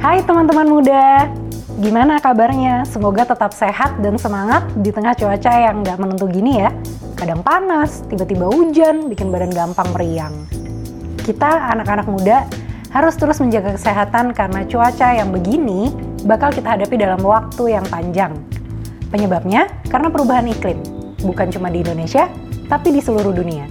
Hai teman-teman muda, gimana kabarnya? Semoga tetap sehat dan semangat di tengah cuaca yang nggak menentu gini ya. Kadang panas, tiba-tiba hujan, bikin badan gampang meriang. Kita anak-anak muda harus terus menjaga kesehatan karena cuaca yang begini bakal kita hadapi dalam waktu yang panjang. Penyebabnya karena perubahan iklim, bukan cuma di Indonesia, tapi di seluruh dunia.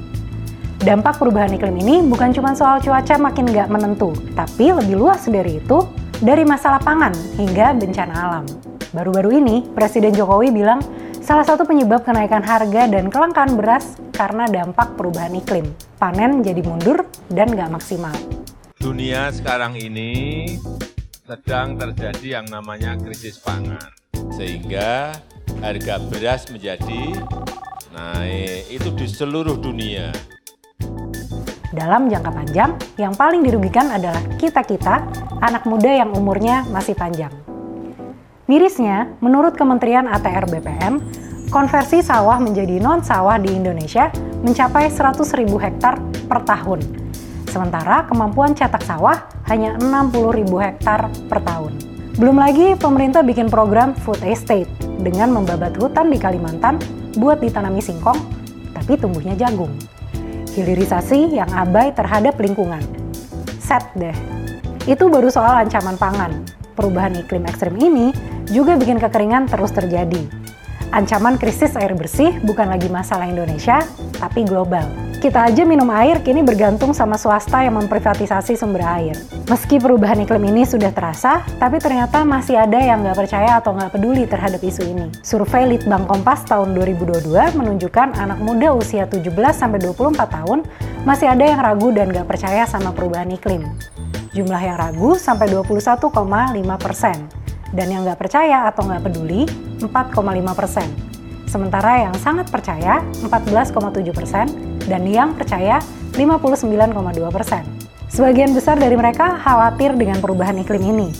Dampak perubahan iklim ini bukan cuma soal cuaca makin nggak menentu, tapi lebih luas dari itu, dari masalah pangan hingga bencana alam. Baru-baru ini, Presiden Jokowi bilang salah satu penyebab kenaikan harga dan kelangkaan beras karena dampak perubahan iklim. Panen jadi mundur dan nggak maksimal. Dunia sekarang ini sedang terjadi yang namanya krisis pangan. Sehingga harga beras menjadi naik. Itu di seluruh dunia. Dalam jangka panjang, yang paling dirugikan adalah kita-kita, anak muda yang umurnya masih panjang. Mirisnya, menurut Kementerian ATR BPM, konversi sawah menjadi non-sawah di Indonesia mencapai 100.000 hektar per tahun. Sementara kemampuan cetak sawah hanya 60.000 hektar per tahun. Belum lagi pemerintah bikin program food estate dengan membabat hutan di Kalimantan buat ditanami singkong, tapi tumbuhnya jagung. Hilirisasi yang abai terhadap lingkungan. Set deh. Itu baru soal ancaman pangan. Perubahan iklim ekstrim ini juga bikin kekeringan terus terjadi. Ancaman krisis air bersih bukan lagi masalah Indonesia, tapi global. Kita aja minum air kini bergantung sama swasta yang memprivatisasi sumber air. Meski perubahan iklim ini sudah terasa, tapi ternyata masih ada yang nggak percaya atau nggak peduli terhadap isu ini. Survei Litbang Kompas tahun 2022 menunjukkan anak muda usia 17-24 tahun masih ada yang ragu dan nggak percaya sama perubahan iklim. Jumlah yang ragu sampai 21,5%, dan yang nggak percaya atau nggak peduli 4,5%. Sementara yang sangat percaya 14,7%, dan yang percaya 59,2%. Sebagian besar dari mereka khawatir dengan perubahan iklim ini.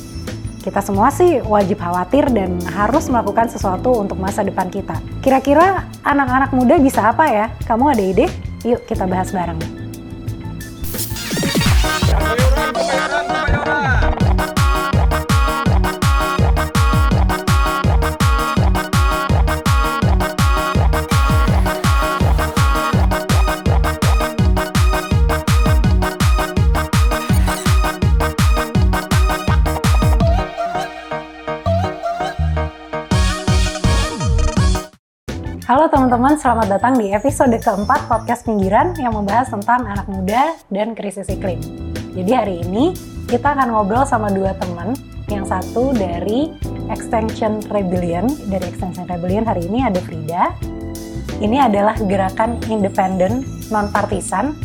Kita semua sih wajib khawatir dan harus melakukan sesuatu untuk masa depan kita. Kira-kira anak-anak muda bisa apa ya? Kamu ada ide? Yuk kita bahas bareng. Halo teman-teman, selamat datang di episode keempat podcast Pinggiran yang membahas tentang anak muda dan krisis iklim. Jadi hari ini kita akan ngobrol sama dua teman, yang satu dari Extinction Rebellion. Dari Extinction Rebellion hari ini ada Frida. Ini adalah gerakan independen non-partisan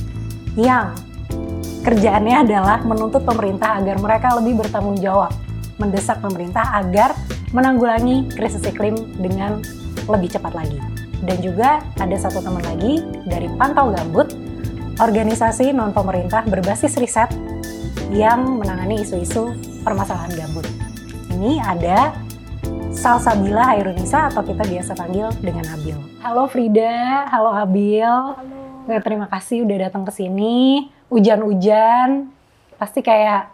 yang kerjaannya adalah menuntut pemerintah agar mereka lebih bertanggung jawab, mendesak pemerintah agar menanggulangi krisis iklim dengan lebih cepat lagi. Dan juga ada satu teman lagi dari Pantau Gambut, organisasi non-pemerintah berbasis riset yang menangani isu-isu permasalahan gambut. Ini ada Salsabila Hairunisa atau kita biasa panggil dengan Abil. Halo Frida, halo Abil. Halo. Terima kasih udah datang ke sini. Hujan-hujan, pasti kayak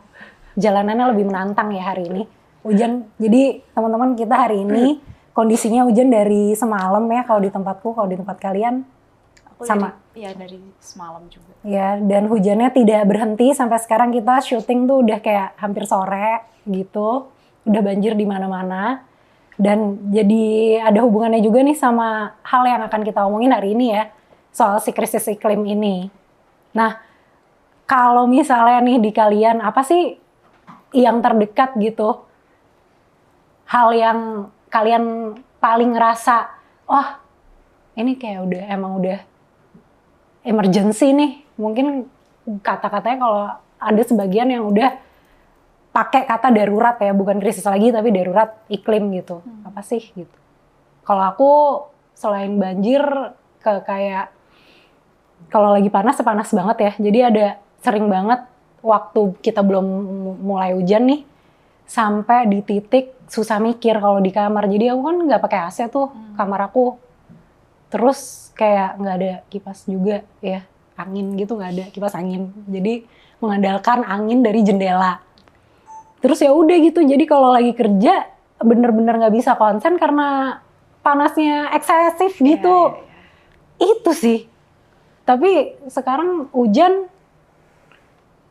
jalanannya lebih menantang ya hari ini. Hujan, jadi teman-teman kita hari ini kondisinya hujan dari semalam ya kalau di tempatku, kalau di tempat kalian Aku sama. dari semalam juga. Ya, dan hujannya tidak berhenti sampai sekarang kita syuting tuh udah kayak hampir sore gitu. Udah banjir di mana-mana. Dan jadi ada hubungannya juga nih sama hal yang akan kita omongin hari ini ya, soal si krisis iklim ini. Nah, kalau misalnya nih di kalian apa sih yang terdekat gitu? Hal yang kalian paling ngerasa, wah ini kayak emang udah emergency nih. Mungkin kata-katanya kalau ada sebagian yang udah pakai kata darurat ya, bukan krisis lagi tapi darurat iklim gitu. Apa sih gitu. Kalau aku selain banjir kayak kalau lagi panas banget ya. Jadi ada sering banget waktu kita belum mulai hujan nih, sampai di titik susah mikir kalau di kamar. Jadi aku kan nggak pakai AC tuh kamar aku. Terus kayak nggak ada kipas juga ya, angin gitu nggak ada kipas angin. Jadi mengandalkan angin dari jendela. Terus ya udah gitu, jadi kalau lagi kerja bener-bener nggak bisa konsen karena panasnya eksesif gitu. Itu sih. Tapi sekarang hujan,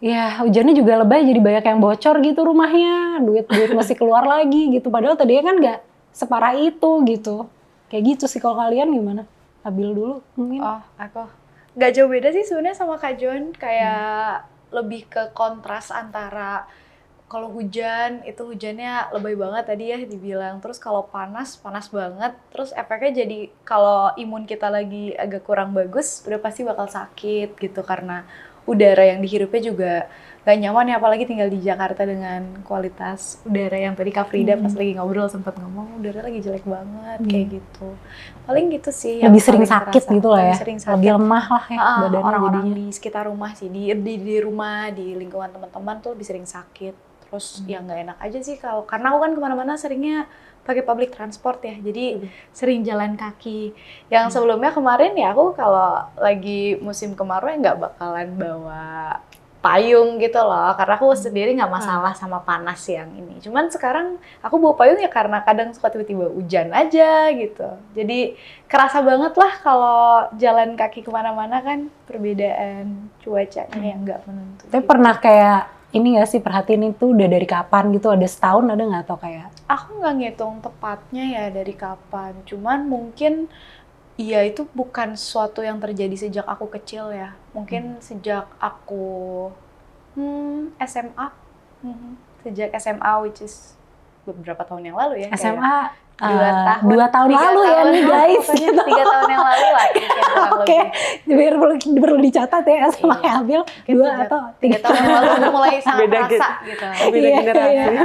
ya hujannya juga lebay, jadi banyak yang bocor gitu rumahnya, duit mesti keluar lagi gitu. Padahal tadinya kan nggak separah itu gitu. Kayak gitu sih. Kalau kalian gimana? Abil dulu mungkin. Oh, aku nggak jauh beda sih sebenarnya sama Kak Jon, kayak lebih ke kontras antara kalau hujan itu hujannya lebay banget tadi ya dibilang, terus kalau panas banget, terus efeknya jadi kalau imun kita lagi agak kurang bagus udah pasti bakal sakit gitu karena udara yang dihirupnya juga gak nyaman ya, apalagi tinggal di Jakarta dengan kualitas udara yang tadi Kak Frida pas lagi ngobrol sempat ngomong udara lagi jelek banget kayak gitu. Paling gitu sih yang Lebih sering paling sakit terasa. gitu lah ya. Lebih sering sakit. Lebih lemah lah ya badannya Orang-orang jadinya. di sekitar rumah sih, di rumah, di lingkungan teman-teman tuh lebih sering sakit. Terus yang nggak enak aja sih kalau, karena aku kan kemana-mana seringnya pakai public transport ya, jadi sering jalan kaki. Yang sebelumnya kemarin ya aku kalau lagi musim kemarau ya nggak bakalan bawa payung gitu loh, karena aku sendiri nggak masalah sama panas yang ini. Cuman sekarang aku bawa payung ya karena kadang suka tiba-tiba hujan aja gitu. Jadi kerasa banget lah kalau jalan kaki kemana-mana kan perbedaan cuacanya yang nggak menentu. Tapi gitu. pernah kayak ini nggak sih, perhatiin itu udah dari kapan gitu? Ada setahun ada nggak, atau kayak? Aku nggak ngitung tepatnya ya dari kapan, cuman mungkin iya itu bukan sesuatu yang terjadi sejak aku kecil ya. Mungkin sejak aku SMA, sejak SMA, which is beberapa tahun yang lalu ya. SMA kayak 2 tahun lalu ya nih guys. Pokoknya Gitu. 3 tahun yang lalu lah. Oke, biar perlu dicatat ya SMA Abil 2 atau 3 tahun yang lalu aku mulai sangat Beda merasa gitu. Beda generasi.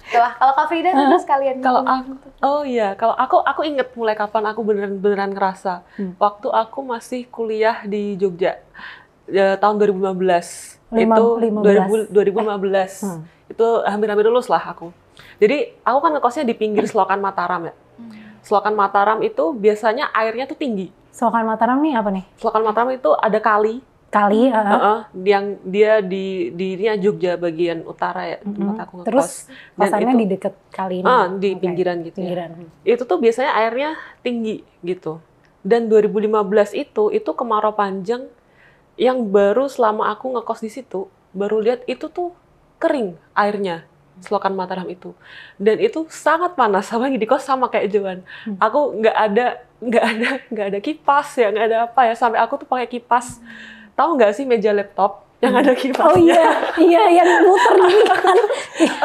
Itulah, kalau Kak Frida terus kalian Kalau aku, kalau aku inget mulai kapan aku beneran ngerasa. Waktu aku masih kuliah di Jogja, tahun 2015. Itu 2015. Itu hampir lulus lah aku. Jadi aku kan ngekosnya di pinggir Selokan Mataram ya. Selokan Mataram itu biasanya airnya tuh tinggi. Selokan Mataram nih apa nih? Selokan Mataram itu ada kali. Yang dia di Jogja bagian utara ya, tempat aku ngekos. Terus kosannya itu, di deket kali ini? Di pinggiran gitu pinggiran. ya. Itu tuh biasanya airnya tinggi gitu. Dan 2015 itu kemarau panjang yang baru selama aku ngekos di situ, baru lihat itu tuh kering airnya. Selokan Mataram itu, dan itu sangat panas. Sama di kos sama kayak Joan. Aku nggak ada kipas ya, nggak ada apa ya. Sampai aku tuh pakai kipas. Tahu nggak sih meja laptop yang ada kipasnya? Oh iya yang muter gini kan.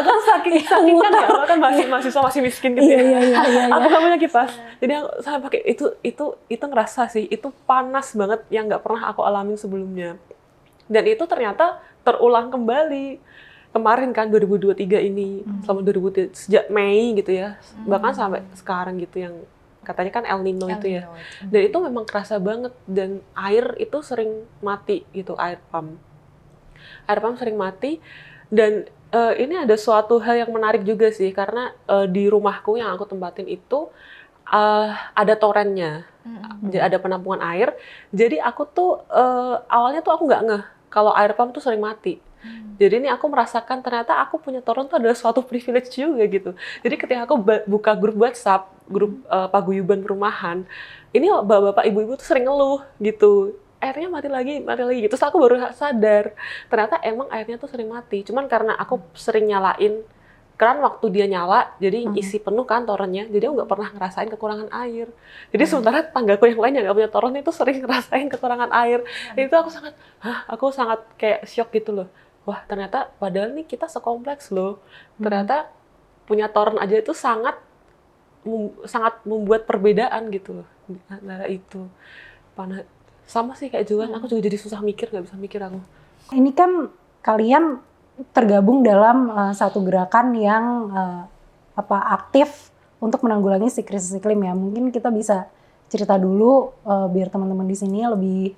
Aku saking kan ya, aku kan masih miskin gitu ya. Iya. Aku nggak punya kipas. Jadi aku sampai pakai itu ngerasa sih, itu panas banget yang nggak pernah aku alamin sebelumnya. Dan itu ternyata terulang kembali. Kemarin kan 2023 ini, sejak Mei gitu ya, bahkan sampai sekarang gitu yang katanya kan El Nino itu ya. Dan itu memang kerasa banget, dan air itu sering mati gitu, air pump sering mati. Dan ini ada suatu hal yang menarik juga sih, karena di rumahku yang aku tempatin itu ada torennya, ada penampungan air. Jadi aku tuh awalnya tuh aku nggak ngeh kalau air pump tuh sering mati. Jadi ini aku merasakan ternyata aku punya toren itu adalah suatu privilege juga gitu. Jadi ketika aku buka grup WhatsApp, grup paguyuban perumahan, ini bapak-bapak, ibu-ibu tuh sering ngeluh gitu. Airnya mati lagi gitu. Terus aku baru sadar, ternyata emang airnya tuh sering mati. Cuman karena aku sering nyalain keran waktu dia nyala, jadi isi penuh kan torennya. Jadi aku nggak pernah ngerasain kekurangan air. Jadi sementara tanggaku yang lain yang nggak punya toren itu sering ngerasain kekurangan air. Itu aku sangat kayak shock gitu loh. Wah, ternyata padahal nih kita sekompleks loh. Ternyata punya toren aja itu sangat membuat perbedaan gitu loh. Antara itu. Sama sih kayak Joan, aku juga jadi susah mikir, nggak bisa mikir aku. Ini kan kalian tergabung dalam satu gerakan yang aktif untuk menanggulangi si krisis iklim ya. Mungkin kita bisa cerita dulu biar teman-teman di sini lebih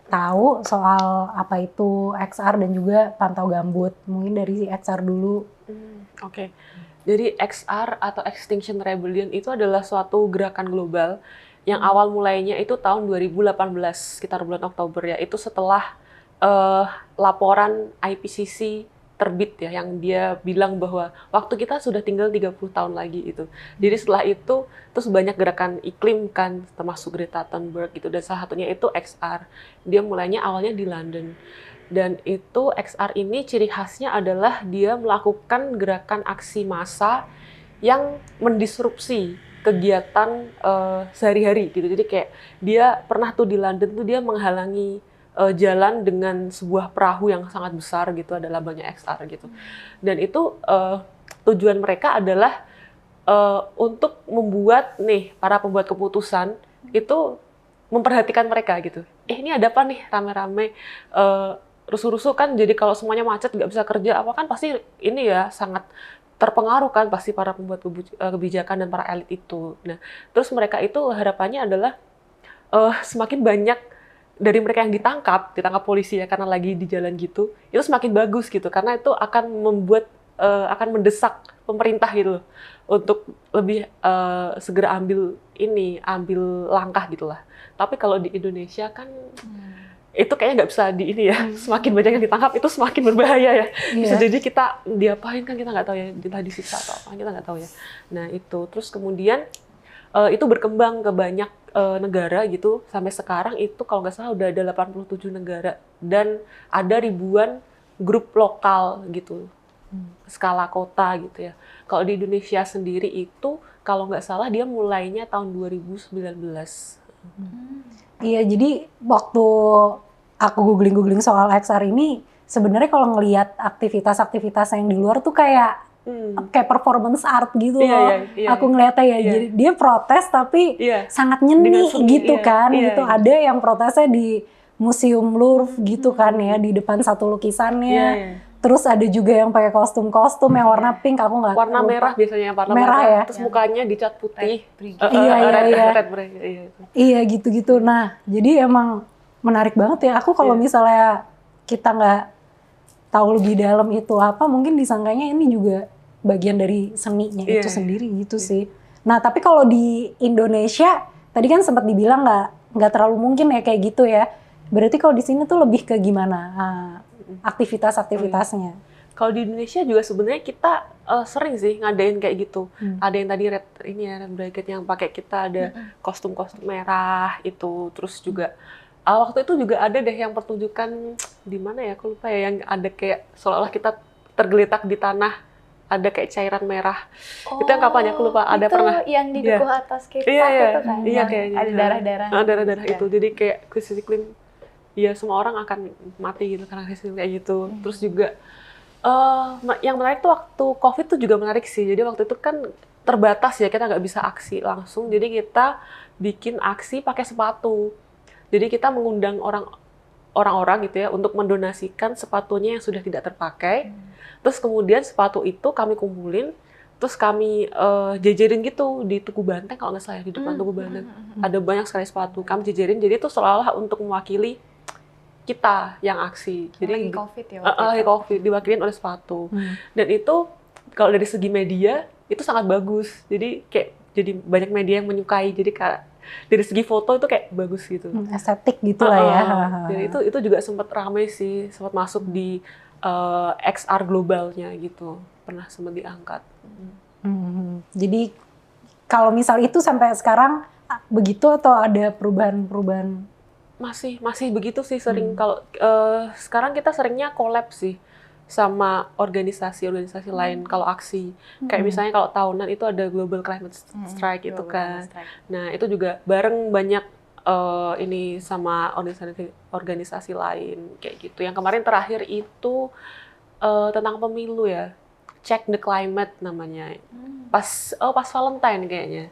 tahu soal apa itu XR dan juga pantau gambut. Mungkin dari XR dulu. Oke. Jadi XR atau Extinction Rebellion itu adalah suatu gerakan global yang awal mulainya itu tahun 2018, sekitar bulan Oktober ya. Itu setelah laporan IPCC terbit ya, yang dia bilang bahwa waktu kita sudah tinggal 30 tahun lagi itu. Jadi setelah itu terus banyak gerakan iklim kan, termasuk Greta Thunberg gitu, dan salah satunya itu XR. Dia mulainya awalnya di London. Dan itu XR ini ciri khasnya adalah dia melakukan gerakan aksi massa yang mendisrupsi kegiatan sehari-hari gitu. Jadi kayak dia pernah tuh di London tuh dia menghalangi jalan dengan sebuah perahu yang sangat besar gitu, ada lambangnya XR gitu. Dan itu tujuan mereka adalah untuk membuat nih para pembuat keputusan itu memperhatikan mereka gitu. Ini ada apa nih rame-rame rusuh-rusuh kan, jadi kalau semuanya macet nggak bisa kerja apa kan pasti ini ya sangat terpengaruh kan pasti para pembuat kebijakan dan para elit itu. Nah, terus mereka itu harapannya adalah semakin banyak dari mereka yang ditangkap polisi ya karena lagi di jalan gitu, itu semakin bagus gitu karena itu akan membuat akan mendesak pemerintah gitu loh, untuk lebih segera ambil langkah gitulah. Tapi kalau di Indonesia kan itu kayaknya nggak bisa di ini ya, semakin banyak yang ditangkap itu semakin berbahaya ya. Bisa jadi kita diapain kan kita nggak tahu ya, entah disiksa atau apa kita nggak tahu ya. Nah itu terus kemudian itu berkembang ke banyak negara gitu, sampai sekarang itu kalau nggak salah udah ada 87 negara dan ada ribuan grup lokal gitu, skala kota gitu ya. Kalau di Indonesia sendiri itu kalau nggak salah dia mulainya tahun 2019. Iya, jadi waktu aku googling soal XR ini, sebenarnya kalau ngelihat aktivitas-aktivitas yang di luar tuh kayak performance art gitu loh. Iya. Aku ngeliatnya ya, jadi dia protes tapi sangat nyeni gitu kan. Gitu. Ada yang protesnya di Museum Louvre gitu kan ya, di depan satu lukisannya. Terus ada juga yang pakai kostum-kostum yang warna pink, aku nggak warna lupa. Merah biasanya, warna merah ya. Terus mukanya dicat putih. Iya gitu-gitu. Nah, jadi emang menarik banget ya. Aku kalau misalnya kita nggak tahu lebih dalam itu apa, mungkin disangkanya ini juga bagian dari seninya itu sendiri gitu sih. Nah, tapi kalau di Indonesia tadi kan sempat dibilang nggak terlalu mungkin ya kayak gitu ya. Berarti kalau di sini tuh lebih ke gimana aktivitas-aktivitasnya? Kalau di Indonesia juga sebenarnya kita sering sih ngadain kayak gitu. Ada yang tadi red bracket yang pakai kita ada kostum-kostum merah itu, terus juga waktu itu juga ada deh yang pertunjukan di mana ya, aku lupa ya, yang ada kayak seolah-olah kita tergeletak di tanah, ada kayak cairan merah. Itu yang kapan ya, aku lupa. Ada pernah yang di dukuh atas kita itu kan. Iya kayaknya. Ada darah-darah. Darah-darah itu. Jadi kayak krisis iklim. Ya semua orang akan mati gitu karena krisis kayak gitu. Terus juga yang menarik tuh waktu COVID tuh juga menarik sih. Jadi waktu itu kan terbatas ya, kita nggak bisa aksi langsung. Jadi kita bikin aksi pakai sepatu. Jadi kita mengundang orang-orang gitu ya untuk mendonasikan sepatunya yang sudah tidak terpakai. Terus kemudian sepatu itu kami kumpulin, terus kami jejerin gitu di Tugu Banteng kalau nggak salah, di depan Tugu Banteng. Ada banyak sekali sepatu, kami jejerin. Jadi itu seolah-olah untuk mewakili kita yang aksi. Jadi lagi COVID ya. Lagi COVID, diwakilin oleh sepatu. Dan itu kalau dari segi media itu sangat bagus. Jadi kayak banyak media yang menyukai. Jadi dari segi foto itu kayak bagus gitu. Estetik gitu lah ya. Dan itu juga sempat ramai sih, sempat masuk di XR globalnya gitu. Pernah sempat diangkat. Jadi kalau misal itu sampai sekarang begitu atau ada perubahan-perubahan? Masih begitu sih sering. Kalau sekarang kita seringnya collab sih sama organisasi lain kalau aksi. Kayak misalnya kalau tahunan itu ada Global Climate Strike itu kan. Nah, itu juga bareng banyak ini sama organisasi lain kayak gitu. Yang kemarin terakhir itu tentang pemilu ya. Check the Climate namanya. Pas Valentine kayaknya.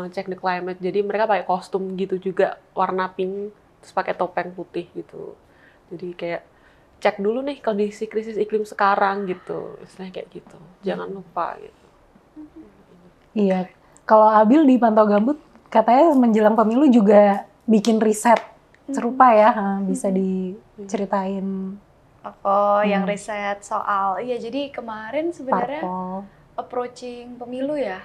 Check the Climate. Jadi mereka pakai kostum gitu juga warna pink, terus pakai topeng putih gitu. Jadi kayak cek dulu nih kondisi krisis iklim sekarang gitu, istilahnya kayak gitu. Jangan lupa gitu. Iya. Kalau Abil di Pantau Gambut katanya menjelang pemilu juga bikin riset serupa ya, bisa diceritain. Yang riset soal, jadi kemarin sebenarnya approaching pemilu ya.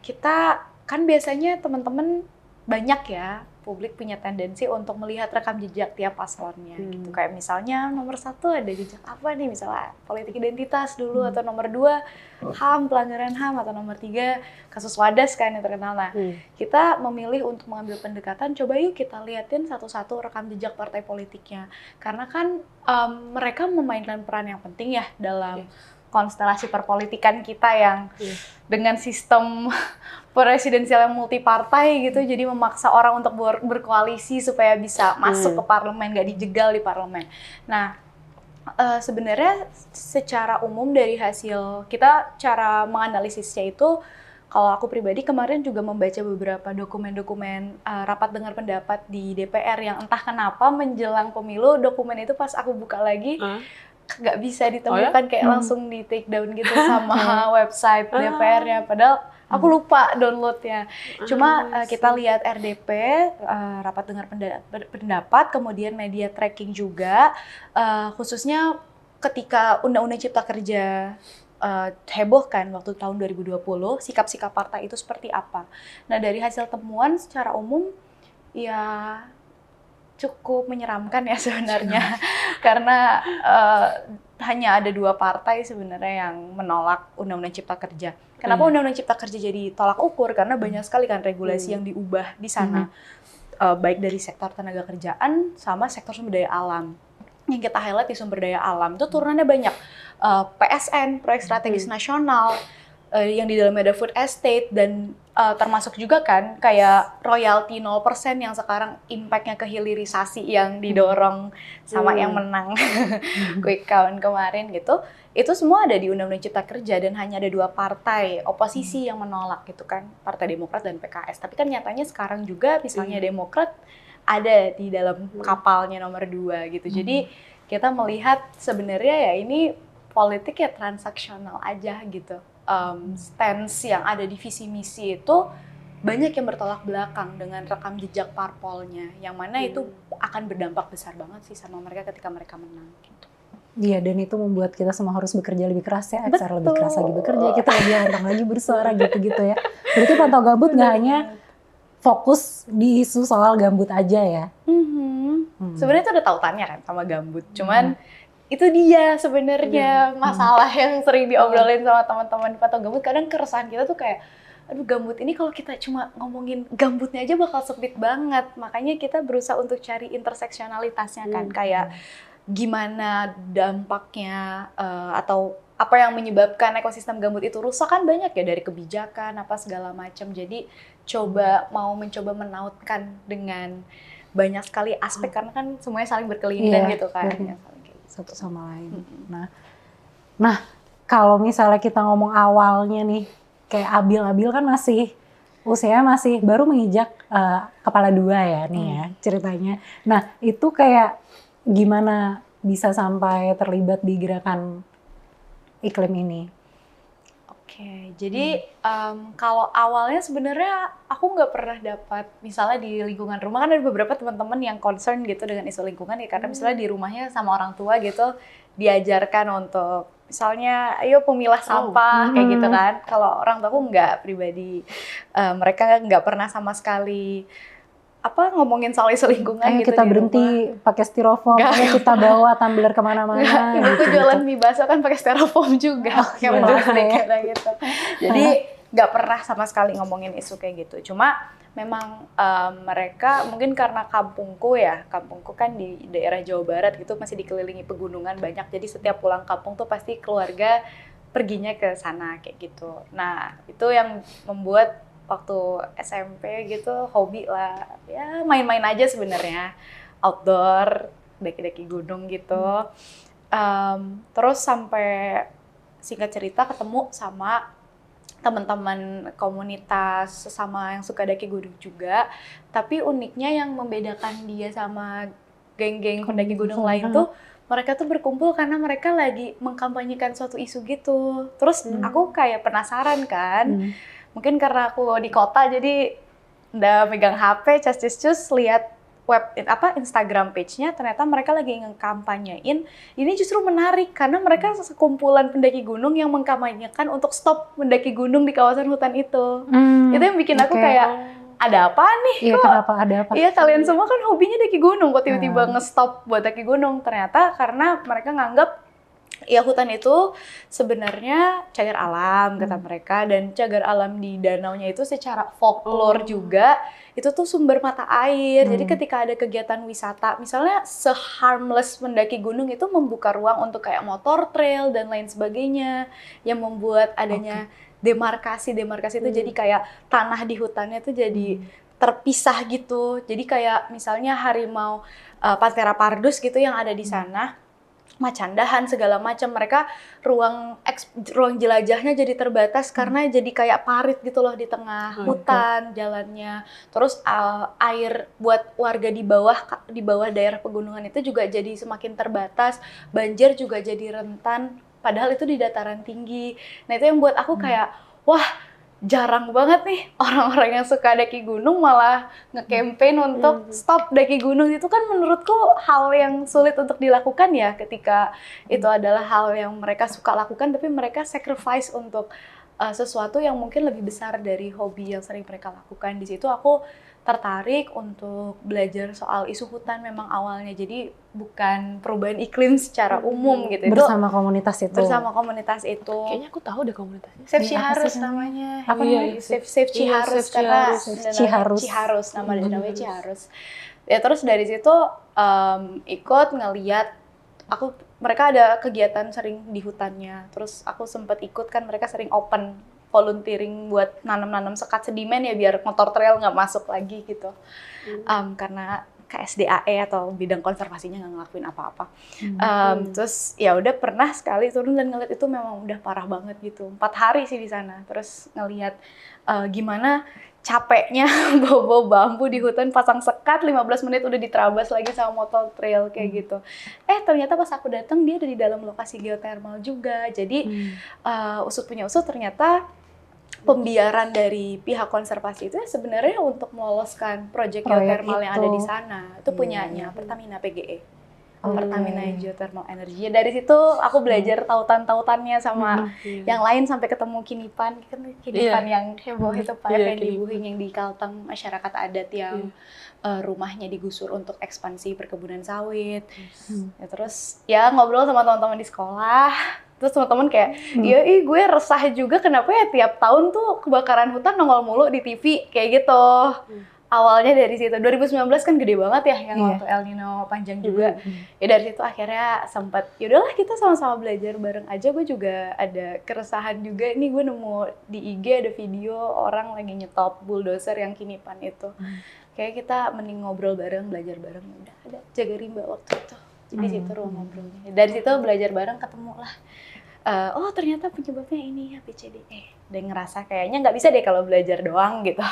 Kita kan biasanya teman-teman banyak ya publik punya tendensi untuk melihat rekam jejak tiap paslonnya gitu. Kayak misalnya nomor 1 ada jejak apa nih, misalnya politik identitas dulu, atau nomor 2 HAM, pelanggaran HAM, atau nomor 3 kasus Wadas kan yang terkenal. Nah, kita memilih untuk mengambil pendekatan, coba yuk kita liatin satu-satu rekam jejak partai politiknya. Karena kan mereka memainkan peran yang penting ya dalam konstelasi perpolitikan kita yang dengan sistem presidensial yang multipartai gitu, jadi memaksa orang untuk berkoalisi supaya bisa masuk ke parlemen, nggak dijegal di parlemen. Nah, sebenarnya secara umum dari hasil kita, cara menganalisisnya itu, kalau aku pribadi kemarin juga membaca beberapa dokumen-dokumen rapat dengar pendapat di DPR yang entah kenapa menjelang pemilu, dokumen itu pas aku buka lagi, nggak bisa ditemukan, kayak langsung di take down gitu sama website DPR-nya, padahal aku lupa downloadnya. Cuma kita lihat RDP, rapat dengar pendapat, kemudian media tracking juga, khususnya ketika Undang-Undang Cipta Kerja heboh kan waktu tahun 2020, sikap-sikap partai itu seperti apa. Nah, dari hasil temuan secara umum ya cukup menyeramkan ya sebenarnya, karena hanya ada 2 partai sebenarnya yang menolak Undang-Undang Cipta Kerja. Kenapa Undang-Undang Cipta Kerja jadi tolak ukur? Karena banyak sekali kan regulasi yang diubah di sana, baik dari sektor tenaga kerjaan sama sektor sumber daya alam. Yang kita highlight di sumber daya alam itu turunannya banyak, PSN, proyek strategis nasional, yang di dalamnya ada food estate, dan termasuk juga kan kayak royalti 0% yang sekarang impact-nya ke hilirisasi yang didorong sama yang menang quick count kemarin gitu. Itu semua ada di Undang-Undang Cipta Kerja, dan hanya ada 2 partai oposisi yang menolak gitu kan, Partai Demokrat dan PKS. Tapi kan nyatanya sekarang juga misalnya Demokrat ada di dalam kapalnya nomor 2 gitu. Jadi kita melihat sebenarnya ya ini politik ya transaksional aja gitu. Stance yang ada di visi misi itu banyak yang bertolak belakang dengan rekam jejak parpolnya, yang mana itu akan berdampak besar banget sih sama mereka ketika mereka menang gitu. Iya, dan itu membuat kita semua harus bekerja lebih keras ya, XR lebih keras lagi bekerja, kita lebih lantang lagi bersuara gitu-gitu ya. Berarti Pantau Gambut nggak hanya fokus di isu soal gambut aja ya? Sebenarnya itu ada tautannya kan sama gambut, cuman itu dia sebenarnya masalah yang sering diobrolin sama teman-teman di Pantau Gambut. Kadang keresahan kita tuh kayak, aduh gambut ini kalau kita cuma ngomongin gambutnya aja bakal sempit banget. Makanya kita berusaha untuk cari interseksionalitasnya kan, kayak gimana dampaknya atau apa yang menyebabkan ekosistem gambut itu rusak kan banyak ya, dari kebijakan apa segala macam. Jadi mencoba menautkan dengan banyak sekali aspek, karena kan semuanya saling berkelindan gitu kan. Satu sama lain. Nah, kalau misalnya kita ngomong awalnya nih, kayak Abil kan usianya masih baru menginjak kepala 2 ya nih ya ceritanya. Nah, itu kayak gimana bisa sampai terlibat di gerakan iklim ini? Oke, jadi kalau awalnya sebenarnya aku nggak pernah dapat, misalnya di lingkungan rumah kan ada beberapa teman-teman yang concern gitu dengan isu lingkungan ya, karena misalnya di rumahnya sama orang tua gitu diajarkan untuk misalnya ayo pemilah sampah kayak gitu kan. Kalau orang tua aku nggak pribadi, mereka nggak pernah sama sekali ngomongin soal isu lingkungan gitu. Kita berhenti pakai styrofoam, kita bawa tumbler kemana-mana. Ibuku jualan mie bakso kan pakai styrofoam juga, yang plastik gitu. Jadi nggak pernah sama sekali ngomongin isu kayak gitu. Cuma memang mereka mungkin karena kampungku kan di daerah Jawa Barat gitu, masih dikelilingi pegunungan banyak. Jadi setiap pulang kampung tuh pasti keluarga perginya ke sana kayak gitu. Nah itu yang membuat waktu SMP gitu hobi lah, ya main-main aja sebenarnya, outdoor, daki-daki gunung gitu. Terus sampai singkat cerita ketemu sama teman-teman komunitas sesama yang suka daki gunung juga. Tapi uniknya yang membedakan dia sama geng-geng pendaki gunung lain tuh, mereka tuh berkumpul karena mereka lagi mengkampanyekan suatu isu gitu. Terus aku kayak penasaran kan. Mungkin karena aku di kota jadi udah megang HP, cus lihat Instagram page-nya, ternyata mereka lagi ngekampanyein. Ini justru menarik karena mereka sekumpulan pendaki gunung yang mengkampanyekan untuk stop mendaki gunung di kawasan hutan itu. Itu yang bikin aku kayak ada apa nih? Iya, kenapa ada apa? Iya, kalian semua kan hobinya daki gunung, kok tiba-tiba nge-stop buat daki gunung? Ternyata karena mereka nganggap ya hutan itu sebenarnya cagar alam kata mereka, dan cagar alam di danaunya itu secara folklore juga itu tuh sumber mata air. Jadi ketika ada kegiatan wisata, misalnya se-harmless mendaki gunung itu membuka ruang untuk kayak motor trail dan lain sebagainya, yang membuat adanya demarkasi itu jadi kayak tanah di hutannya tuh jadi terpisah gitu. Jadi kayak misalnya harimau Panthera pardus gitu yang ada di sana, macandahan segala macam, mereka ruang jelajahnya jadi terbatas karena jadi kayak parit gitu loh di tengah hutan jalannya. Terus air buat warga di bawah daerah pegunungan itu juga jadi semakin terbatas, banjir juga jadi rentan, padahal itu di dataran tinggi. Nah itu yang buat aku kayak wah, jarang banget nih orang-orang yang suka daki gunung malah nge-campaign untuk stop daki gunung. Itu kan menurutku hal yang sulit untuk dilakukan ya, ketika itu adalah hal yang mereka suka lakukan tapi mereka sacrifice untuk sesuatu yang mungkin lebih besar dari hobi yang sering mereka lakukan. Di situ aku tertarik untuk belajar soal isu hutan memang awalnya. Jadi bukan perubahan iklim secara umum gitu. Bersama komunitas itu. Bersama komunitas itu. Kayaknya aku tahu deh komunitasnya. Save Ciharus namanya. Apa namanya? Save Ciharus, karena Ciharus. nama danaunya Ciharus. Ya terus dari situ ikut ngeliat, mereka ada kegiatan sering di hutannya. Terus aku sempat ikut kan, mereka sering open volunteering buat nanam-nanam sekat sedimen ya biar motor trail nggak masuk lagi gitu. Karena KSDAE atau bidang konservasinya nggak ngelakuin apa-apa. Terus ya udah pernah sekali turun dan ngeliat itu memang udah parah banget gitu. 4 hari sih di sana. Terus ngeliat gimana capeknya bawa bambu di hutan, pasang sekat 15 menit udah diterabas lagi sama motor trail kayak gitu. Ternyata pas aku datang dia ada di dalam lokasi geothermal juga. Jadi usut punya usut, ternyata pembiaran dari pihak konservasi itu sebenarnya untuk meloloskan proyek geothermal yang ada di sana. Itu punyanya Pertamina PGE. Pertamina Geothermal Energy. Dari situ aku belajar tautan-tautannya sama yang lain sampai ketemu Kinipan. Kinipan yang heboh itu Pak Effendi Buhing yang di Kalteng, masyarakat adat yang rumahnya digusur untuk ekspansi perkebunan sawit. Ya, terus ya ngobrol sama teman-teman di sekolah. Terus teman-teman kayak, gue resah juga kenapa ya tiap tahun tuh kebakaran hutan nongol mulu di TV kayak gitu. Awalnya dari situ, 2019 kan gede banget ya, yang waktu El Nino panjang juga. Ya dari situ akhirnya sempat, yaudahlah kita sama-sama belajar bareng aja. Gue juga ada keresahan juga, ini gue nemu di IG ada video orang lagi nyetop bulldozer yang Kinipan itu. Kayak kita mending ngobrol bareng, belajar bareng. Udah ada jaga rimba waktu itu. Jadi situ ruang ngobrolnya. Dari situ belajar bareng, ketemu lah. Oh ternyata penyebabnya ini ya PCDE. Dan ngerasa kayaknya nggak bisa deh kalau belajar doang gitu.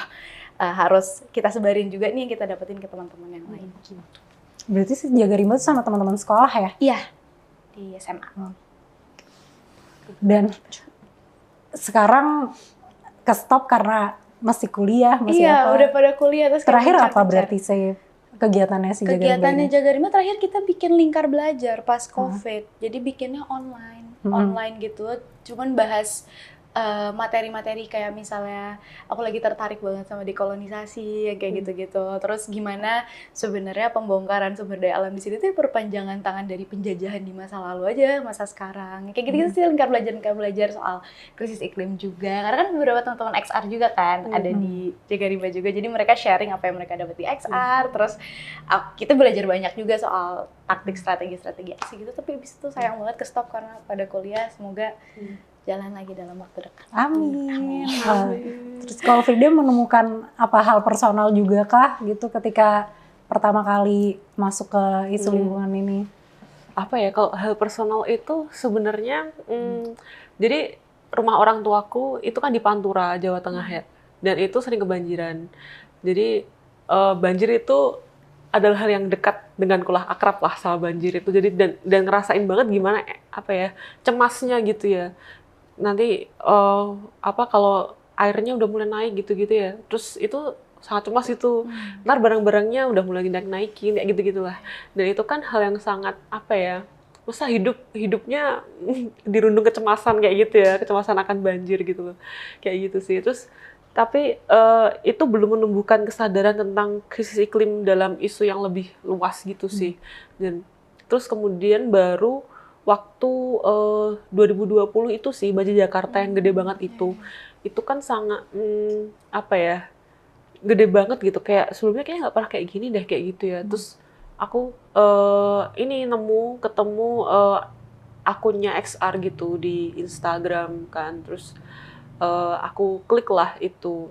Harus kita sebarin juga nih yang kita dapetin ke teman-teman yang lain. Berarti jaga rimba itu sama teman-teman sekolah ya? Iya, di SMA. Dan sekarang ke stop karena masih kuliah, masih iya, apa? udah pada kuliah. Terus terakhir apa berarti kegiatannya si kegiatannya Jaga Rimba terakhir kita bikin lingkar belajar pas COVID. Jadi bikinnya online gitu. Cuman bahas materi-materi kayak misalnya aku lagi tertarik banget sama dekolonisasi yang kayak gitu-gitu. Terus gimana sebenarnya pembongkaran sumber daya alam di sini tuh perpanjangan tangan dari penjajahan di masa lalu aja, masa sekarang. Kayak gitu-gitu sih lingkar belajar soal krisis iklim juga. Karena kan beberapa teman-teman XR juga kan ada di Jaga Rimba juga. Jadi mereka sharing apa yang mereka dapat di XR. Terus kita belajar banyak juga soal taktik strategi aksi gitu. Tapi abis itu sayang banget ke stop karena pada kuliah. Semoga jalan lagi dalam waktu dekat. Amin. Terus kalau Frida menemukan apa hal personal juga kah gitu ketika pertama kali masuk ke isu lingkungan ini? Apa ya, kalau hal personal itu sebenarnya jadi rumah orang tuaku itu kan di Pantura, Jawa Tengah ya. Dan itu sering kebanjiran. Jadi banjir itu adalah hal yang dekat denganku lah, akrab lah sama banjir itu. Jadi dan ngerasain banget gimana cemasnya gitu ya. Nanti kalau airnya udah mulai naik gitu-gitu ya, terus itu sangat cemas itu. Ntar barang-barangnya udah mulai naikin kayak gitu-gitulah. Dan itu kan hal yang sangat masa hidupnya dirundung kecemasan kayak gitu ya, kecemasan akan banjir gitu loh, kayak gitu sih. Terus Tapi itu belum menumbuhkan kesadaran tentang krisis iklim dalam isu yang lebih luas gitu sih. Dan terus kemudian baru waktu 2020 itu sih banjir Jakarta yang gede banget itu kan sangat apa ya, gede banget gitu, kayak sebelumnya kayaknya nggak pernah kayak gini deh, kayak gitu ya. Terus aku ini ketemu akunnya XR gitu di Instagram kan, terus aku klik lah itu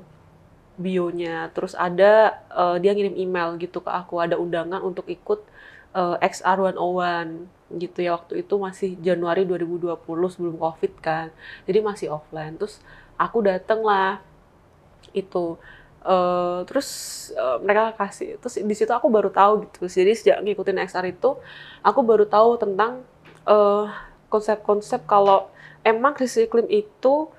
bionya, terus ada dia ngirim email gitu ke aku, ada undangan untuk ikut XR 101 gitu ya, waktu itu masih Januari 2020 sebelum COVID kan, jadi masih offline. Terus aku dateng lah itu. Terus mereka kasih, terus di situ aku baru tahu gitu. Jadi sejak ngikutin XR itu, aku baru tahu tentang konsep-konsep kalau emang krisis iklim itu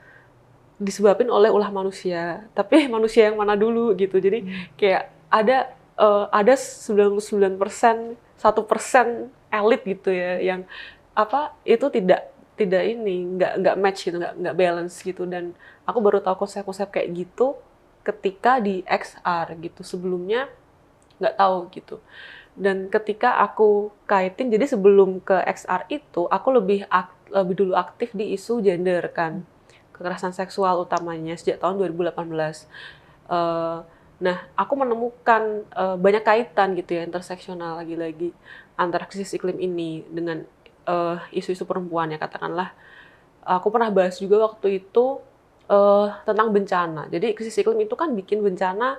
disebabkan oleh ulah manusia. Tapi manusia yang mana dulu gitu. Jadi kayak ada 99%, 1% elit gitu ya yang itu tidak ini nggak match gitu, nggak balance gitu. Dan aku baru tahu konsep-konsep kayak gitu ketika di XR gitu, sebelumnya nggak tahu gitu. Dan ketika aku kaitin, jadi sebelum ke XR itu aku lebih dulu aktif di isu gender kan, kekerasan seksual utamanya sejak tahun 2018. Nah, aku menemukan banyak kaitan gitu ya, interseksional lagi-lagi antara krisis iklim ini dengan isu-isu perempuan ya, katakanlah. Aku pernah bahas juga waktu itu tentang bencana. Jadi krisis iklim itu kan bikin bencana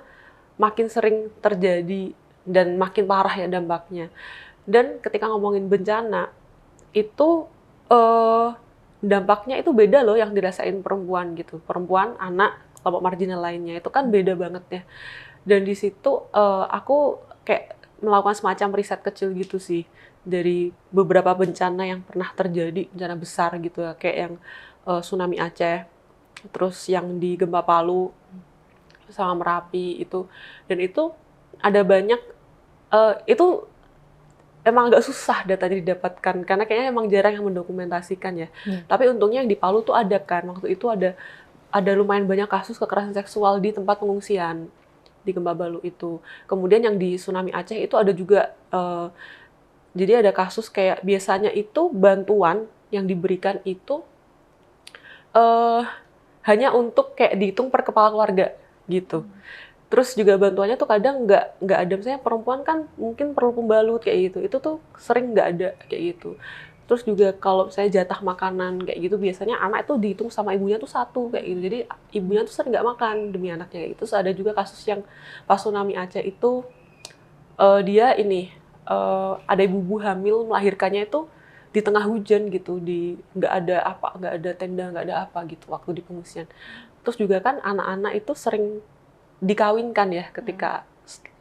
makin sering terjadi dan makin parah ya dampaknya. Dan ketika ngomongin bencana, itu dampaknya itu beda loh yang dirasain perempuan gitu. Perempuan, anak, kelompok marginal lainnya itu kan beda banget ya. Dan di situ aku kayak melakukan semacam riset kecil gitu sih dari beberapa bencana yang pernah terjadi, bencana besar gitu ya, kayak yang tsunami Aceh, terus yang di gempa Palu sama Merapi itu. Dan itu ada banyak, itu emang agak susah datanya didapatkan karena kayaknya emang jarang yang mendokumentasikan ya. Tapi untungnya yang di Palu tuh ada kan, waktu itu ada lumayan banyak kasus kekerasan seksual di tempat pengungsian di gempa Palu itu. Kemudian yang di tsunami Aceh itu ada juga, jadi ada kasus kayak biasanya itu bantuan yang diberikan itu hanya untuk kayak dihitung per kepala keluarga gitu. Terus juga bantuannya tuh kadang nggak ada, misalnya perempuan kan mungkin perlu pembalut kayak gitu, itu tuh sering nggak ada kayak gitu. Terus juga kalau saya jatah makanan kayak gitu, biasanya anak itu dihitung sama ibunya tuh satu kayak gitu, jadi ibunya tuh sering nggak makan demi anaknya kayak gitu. Terus ada juga kasus yang pas tsunami Aceh itu dia ini ada ibu hamil melahirkannya itu di tengah hujan gitu, nggak ada tenda, nggak ada apa gitu waktu di pengungsian. Terus juga kan anak-anak itu sering dikawinkan ya ketika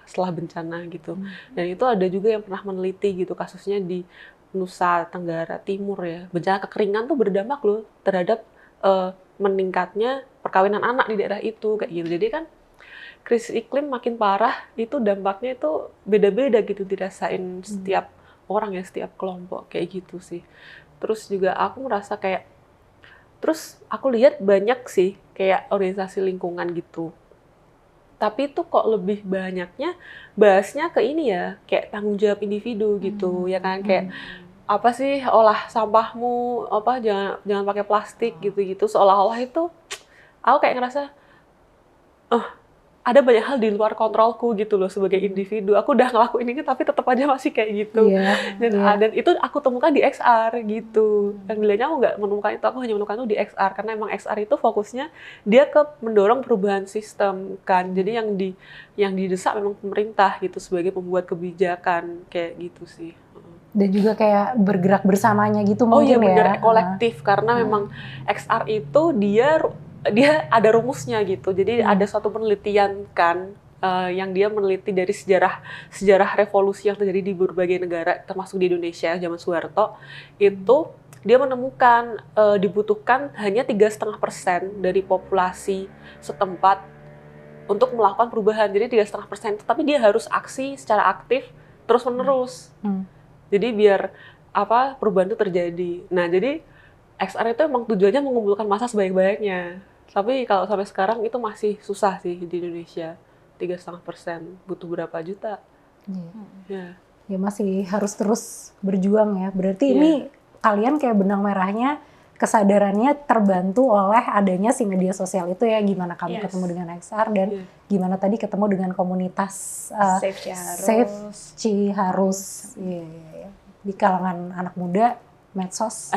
setelah bencana gitu. Dan itu ada juga yang pernah meneliti gitu kasusnya di Nusa Tenggara Timur ya. Bencana kekeringan tuh berdampak loh terhadap meningkatnya perkawinan anak di daerah itu kayak gitu. Jadi kan krisis iklim makin parah itu dampaknya itu beda-beda gitu dirasain setiap orang ya, setiap kelompok kayak gitu sih. Terus juga aku merasa kayak, terus aku lihat banyak sih kayak organisasi lingkungan gitu. Tapi itu kok lebih banyaknya bahasnya ke ini ya, kayak tanggung jawab individu gitu, ya kan, kayak apa sih, olah sampahmu, jangan pakai plastik gitu-gitu, seolah-olah itu aku kayak ngerasa ada banyak hal di luar kontrolku gitu loh sebagai individu. Aku udah ngelakuin ini tapi tetap aja masih kayak gitu. Dan itu aku temukan di XR gitu. Dan bilangnya aku nggak menemukan itu, aku hanya menemukan itu di XR karena emang XR itu fokusnya dia ke mendorong perubahan sistem kan. Jadi yang didesak memang pemerintah gitu sebagai pembuat kebijakan kayak gitu sih. Dan juga kayak bergerak bersamanya gitu Oh iya mungkin bener, kolektif karena memang XR itu dia ada rumusnya gitu. Jadi ada suatu penelitian kan yang dia meneliti dari sejarah revolusi yang terjadi di berbagai negara termasuk di Indonesia zaman Soeharto. Itu dia menemukan dibutuhkan hanya 3,5% dari populasi setempat untuk melakukan perubahan. Jadi 3,5%, tapi dia harus aksi secara aktif terus-menerus. Jadi biar perubahan itu terjadi. Nah, jadi XR itu emang tujuannya mengumpulkan massa sebanyak-banyaknya. Tapi kalau sampai sekarang itu masih susah sih di Indonesia. 3,5%, butuh berapa juta? Ya. Ya masih harus terus berjuang ya. Berarti Iya. ini kalian kayak benang merahnya, kesadarannya terbantu oleh adanya si media sosial itu ya. Gimana kamu Yes. ketemu dengan XR dan Iya. gimana tadi ketemu dengan komunitas Safe Ciharus. Safe Ciharus. Iya, iya, iya. Di kalangan anak muda, medsos.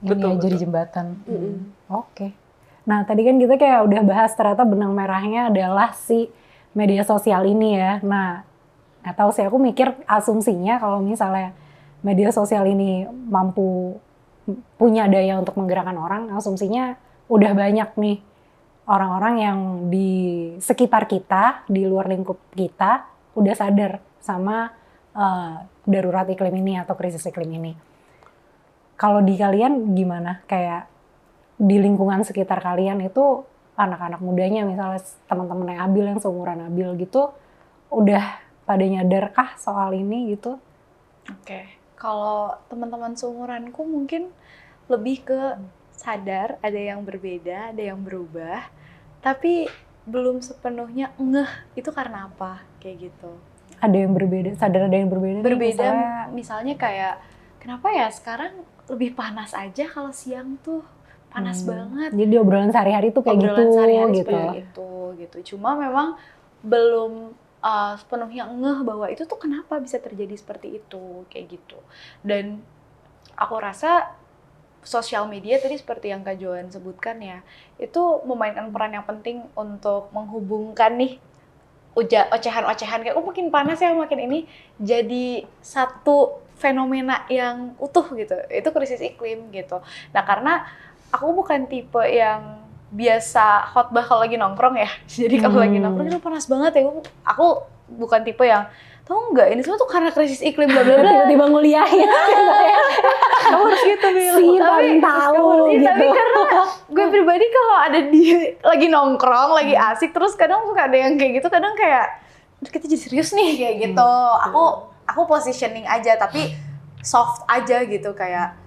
Ini betul, ya, jadi betul. jembatan. Oke. Nah tadi kan kita kayak udah bahas ternyata benang merahnya adalah si media sosial ini ya. Nah nggak tahu sih, aku mikir asumsinya kalau misalnya media sosial ini mampu punya daya untuk menggerakkan orang, asumsinya udah banyak nih orang-orang yang di sekitar kita, di luar lingkup kita, udah sadar sama darurat iklim ini atau krisis iklim ini. Kalau di kalian gimana? Kayak di lingkungan sekitar kalian itu anak-anak mudanya, misalnya teman-teman Abil yang seumuran Abil gitu, udah pada nyadarkah soal ini gitu? Oke, kalau teman-teman seumuranku mungkin lebih ke sadar, ada yang berbeda, ada yang berubah, tapi belum sepenuhnya ngeh itu karena apa, kayak gitu. Ada yang berbeda, sadar ada yang berbeda. nih, Berbeda, misalnya, misalnya kayak, kenapa ya sekarang lebih panas aja kalau siang tuh panas banget. jadi obrolan sehari-hari tuh kayak Obrolan gitu sehari-hari gitu. seperti itu gitu. Cuma memang belum sepenuhnya ngeh bahwa itu tuh kenapa bisa terjadi seperti itu kayak gitu. Dan aku rasa sosial media tadi seperti yang Kak Joan sebutkan ya, itu memainkan peran yang penting untuk menghubungkan nih ocehan-ocehan kayak makin panas ya makin ini jadi satu fenomena yang utuh gitu. Itu krisis iklim gitu. Nah, karena aku bukan tipe yang biasa khotbah kalau lagi nongkrong ya. Jadi kalau lagi nongkrong itu panas banget ya. Aku bukan tipe yang tahu nggak ini semua tuh karena krisis iklim bla bla bla. Tiba-tiba nguliahin. Kamu harus gitu, Bil. Si paling tahu gitu. Tapi karena gue pribadi kalau ada di lagi nongkrong, lagi asik, terus kadang suka ada yang kayak gitu, kadang kayak kita jadi serius nih kayak gitu. Aku positioning aja tapi soft aja gitu kayak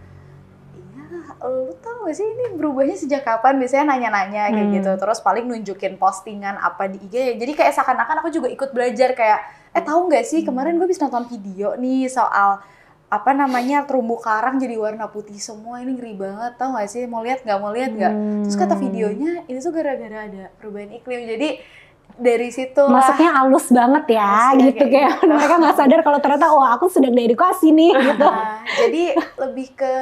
lu tau gak sih ini berubahnya sejak kapan? Biasanya nanya-nanya kayak gitu. Terus paling nunjukin postingan apa di IG ya. Jadi kayak seakan-akan aku juga ikut belajar kayak tahu nggak sih kemarin gue bisa nonton video nih soal apa namanya terumbu karang jadi warna putih semua, ini ngeri banget, tau gak sih, mau lihat nggak? Terus kata videonya ini tuh gara-gara ada perubahan iklim. Jadi dari situ Masuknya halus banget ya, Halus ya, gitu kayak gitu. mereka nggak sadar kalau ternyata aku sedang diedukasi nih gitu. Jadi lebih ke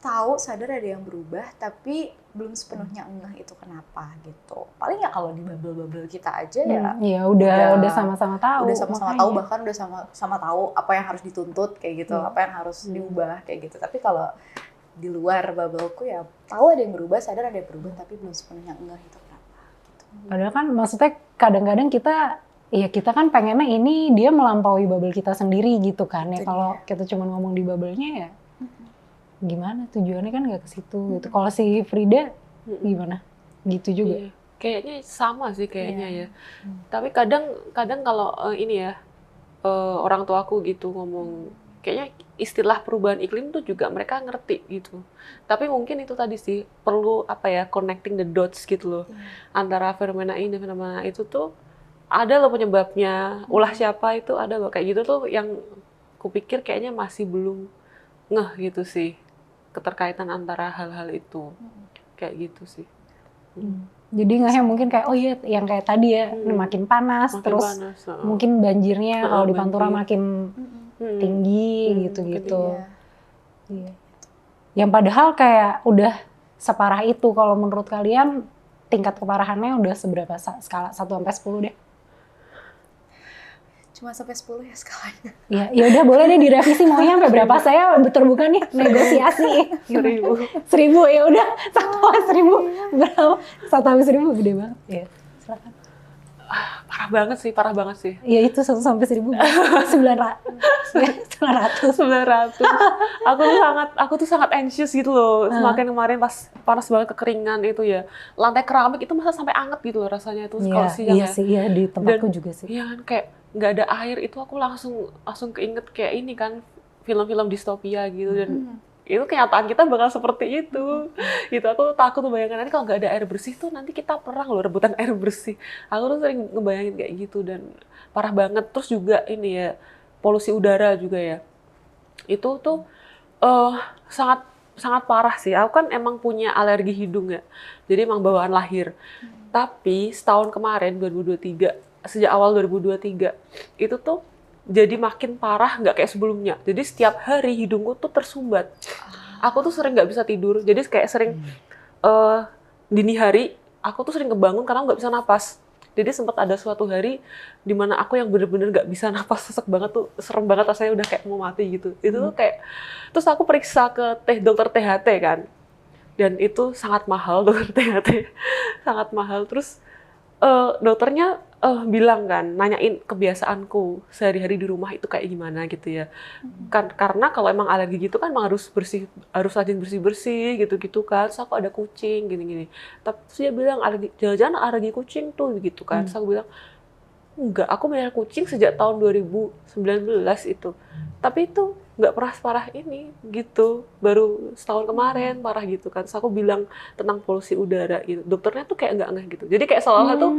tahu, sadar ada yang berubah, tapi belum sepenuhnya ngeh itu kenapa gitu. Paling ya kalau di bubble-bubble kita aja ya. Ya udah sama-sama tahu. Udah sama-sama makanya. tahu, bahkan udah sama-sama tahu apa yang harus dituntut kayak gitu, apa yang harus diubah kayak gitu. Tapi kalau di luar bubbleku ya tahu ada yang berubah, sadar ada yang berubah, tapi belum sepenuhnya ngeh itu kenapa gitu. Padahal kan maksudnya kadang-kadang kita kan pengennya ini dia melampaui bubble kita sendiri gitu kan ya. Itu Kalau kita cuma ngomong di bubble-nya ya gimana, tujuannya kan nggak ke situ gitu. Kalau si Frida gimana? Gitu juga. Iya. Kayaknya sama sih kayaknya ya. Tapi kadang kalau ini ya orang tuaku gitu ngomong, kayaknya istilah perubahan iklim tuh juga mereka ngerti gitu. Tapi mungkin itu tadi sih perlu connecting the dots gitu loh. Antara fenomena ini dan fenomena itu tuh ada loh penyebabnya. Ulah siapa itu ada loh kayak gitu tuh yang kupikir kayaknya masih belum ngeh gitu sih. Keterkaitan antara hal-hal itu. Kayak gitu sih. Jadi ngehnya mungkin kayak yang kayak tadi ya, ini makin panas, Makin terus panas, mungkin banjirnya kalau di Pantura banjir. makin tinggi gitu-gitu. ketinggian. Iya. Yang padahal kayak udah separah itu. Kalau menurut kalian tingkat keparahannya udah seberapa? Skala 1 sampai 10 deh. Cuma sampai 10 ya skalanya. Ya udah boleh deh direvisi maunya sampai berapa, saya terbuka nih negosiasi. 1000. 1000 ya udah 1 sampai 1000 berapa? 1 sampai 1000 gede banget. Ya, silakan. Parah banget sih. Ya itu 1 sampai 1000 900. 900. Aku tuh sangat anxious gitu loh. Semakin kemarin pas panas banget kekeringan itu ya. Lantai keramik itu masa sampai anget gitu loh rasanya itu kalau siang Iya ya. sih, iya di tempatku Dan- juga sih. Iya kan kayak nggak ada air itu aku langsung keinget kayak ini kan film-film distopia gitu dan itu kenyataan kita bakal seperti itu. Gitu, aku takut membayangkan nanti kalau nggak ada air bersih tuh nanti kita perang loh rebutan air bersih. Aku tuh sering ngebayangin kayak gitu dan parah banget. Terus juga ini ya, polusi udara juga ya. Itu tuh sangat sangat parah sih. Aku kan emang punya alergi hidung ya. Jadi emang bawaan lahir. Tapi setahun kemarin 2023, sejak awal 2023 itu tuh jadi makin parah, nggak kayak sebelumnya. Jadi setiap hari hidungku tuh tersumbat. Aku tuh sering nggak bisa tidur. Jadi kayak sering dini hari aku tuh sering kebangun karena nggak bisa napas. Jadi sempat ada suatu hari di mana aku yang bener-bener nggak bisa napas, sesek banget tuh, serem banget rasanya, udah kayak mau mati gitu. Itu tuh kayak, terus aku periksa ke dokter THT kan, dan itu sangat mahal dokter THT, sangat mahal. Terus dokternya bilang kan, nanyain kebiasaanku sehari-hari di rumah itu kayak gimana gitu ya. Kan karena kalau emang alergi gitu kan emang harus rajin bersih-bersih gitu-gitu kan. Terus aku ada kucing gini-gini. Tapi terus dia bilang jangan-jangan alergi kucing tuh gitu kan. Terus aku bilang enggak, aku melihara kucing sejak tahun 2019 itu. Tapi itu nggak pernah separah ini gitu, baru setahun kemarin parah gitu kan. Terus aku bilang tentang polusi udara gitu, dokternya tuh kayak nggak ngeh gitu. Jadi kayak seolah tuh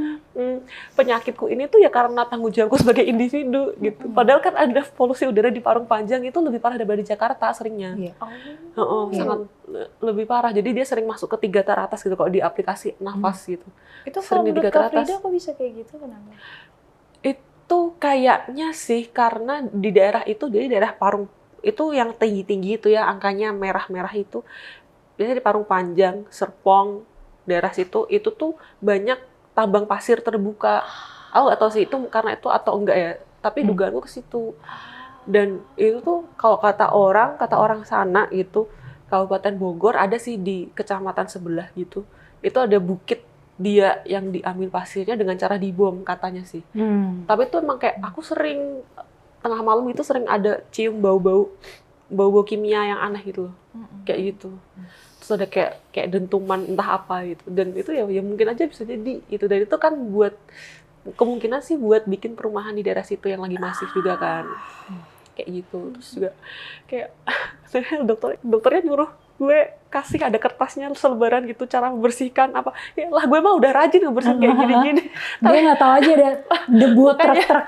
penyakitku ini tuh ya karena tanggung jawabku sebagai individu gitu. Padahal kan ada polusi udara di Parung Panjang itu lebih parah daripada di Jakarta seringnya. Sangat lebih parah. Jadi dia sering masuk ke 3 teratas gitu kalau di aplikasi nafas gitu. Itu Sering kalau di 3 menurut Kak teratas. Frida kok bisa kayak gitu, kenapa? Itu kayaknya sih karena di daerah itu, jadi daerah Parung itu yang tinggi-tinggi itu ya, angkanya merah-merah itu, biasanya di Parung Panjang, Serpong, daerah situ, itu tuh banyak tambang pasir terbuka. Aku nggak tahu sih itu karena itu atau enggak ya, tapi dugaanku ke situ. Dan itu tuh kalau kata orang sana gitu, Kabupaten Bogor ada sih di kecamatan sebelah gitu, itu ada bukit dia yang diambil pasirnya dengan cara dibom katanya sih. Tapi itu emang kayak aku sering tengah malam itu sering ada cium bau-bau kimia yang aneh gitu loh. Kayak gitu. Terus ada kayak dentuman entah apa gitu. Dan itu ya mungkin aja bisa jadi gitu. Dan itu kan kemungkinan sih buat bikin perumahan di daerah situ yang lagi masif juga kan. Kayak gitu. Terus juga kayak dokternya nyuruh gue kasih ada kertasnya selebaran gitu cara membersihkan apa. Ya lah gue mah udah rajin ngebersihin kayak gini-gini. Dia nggak tahu aja ada debu truk-truk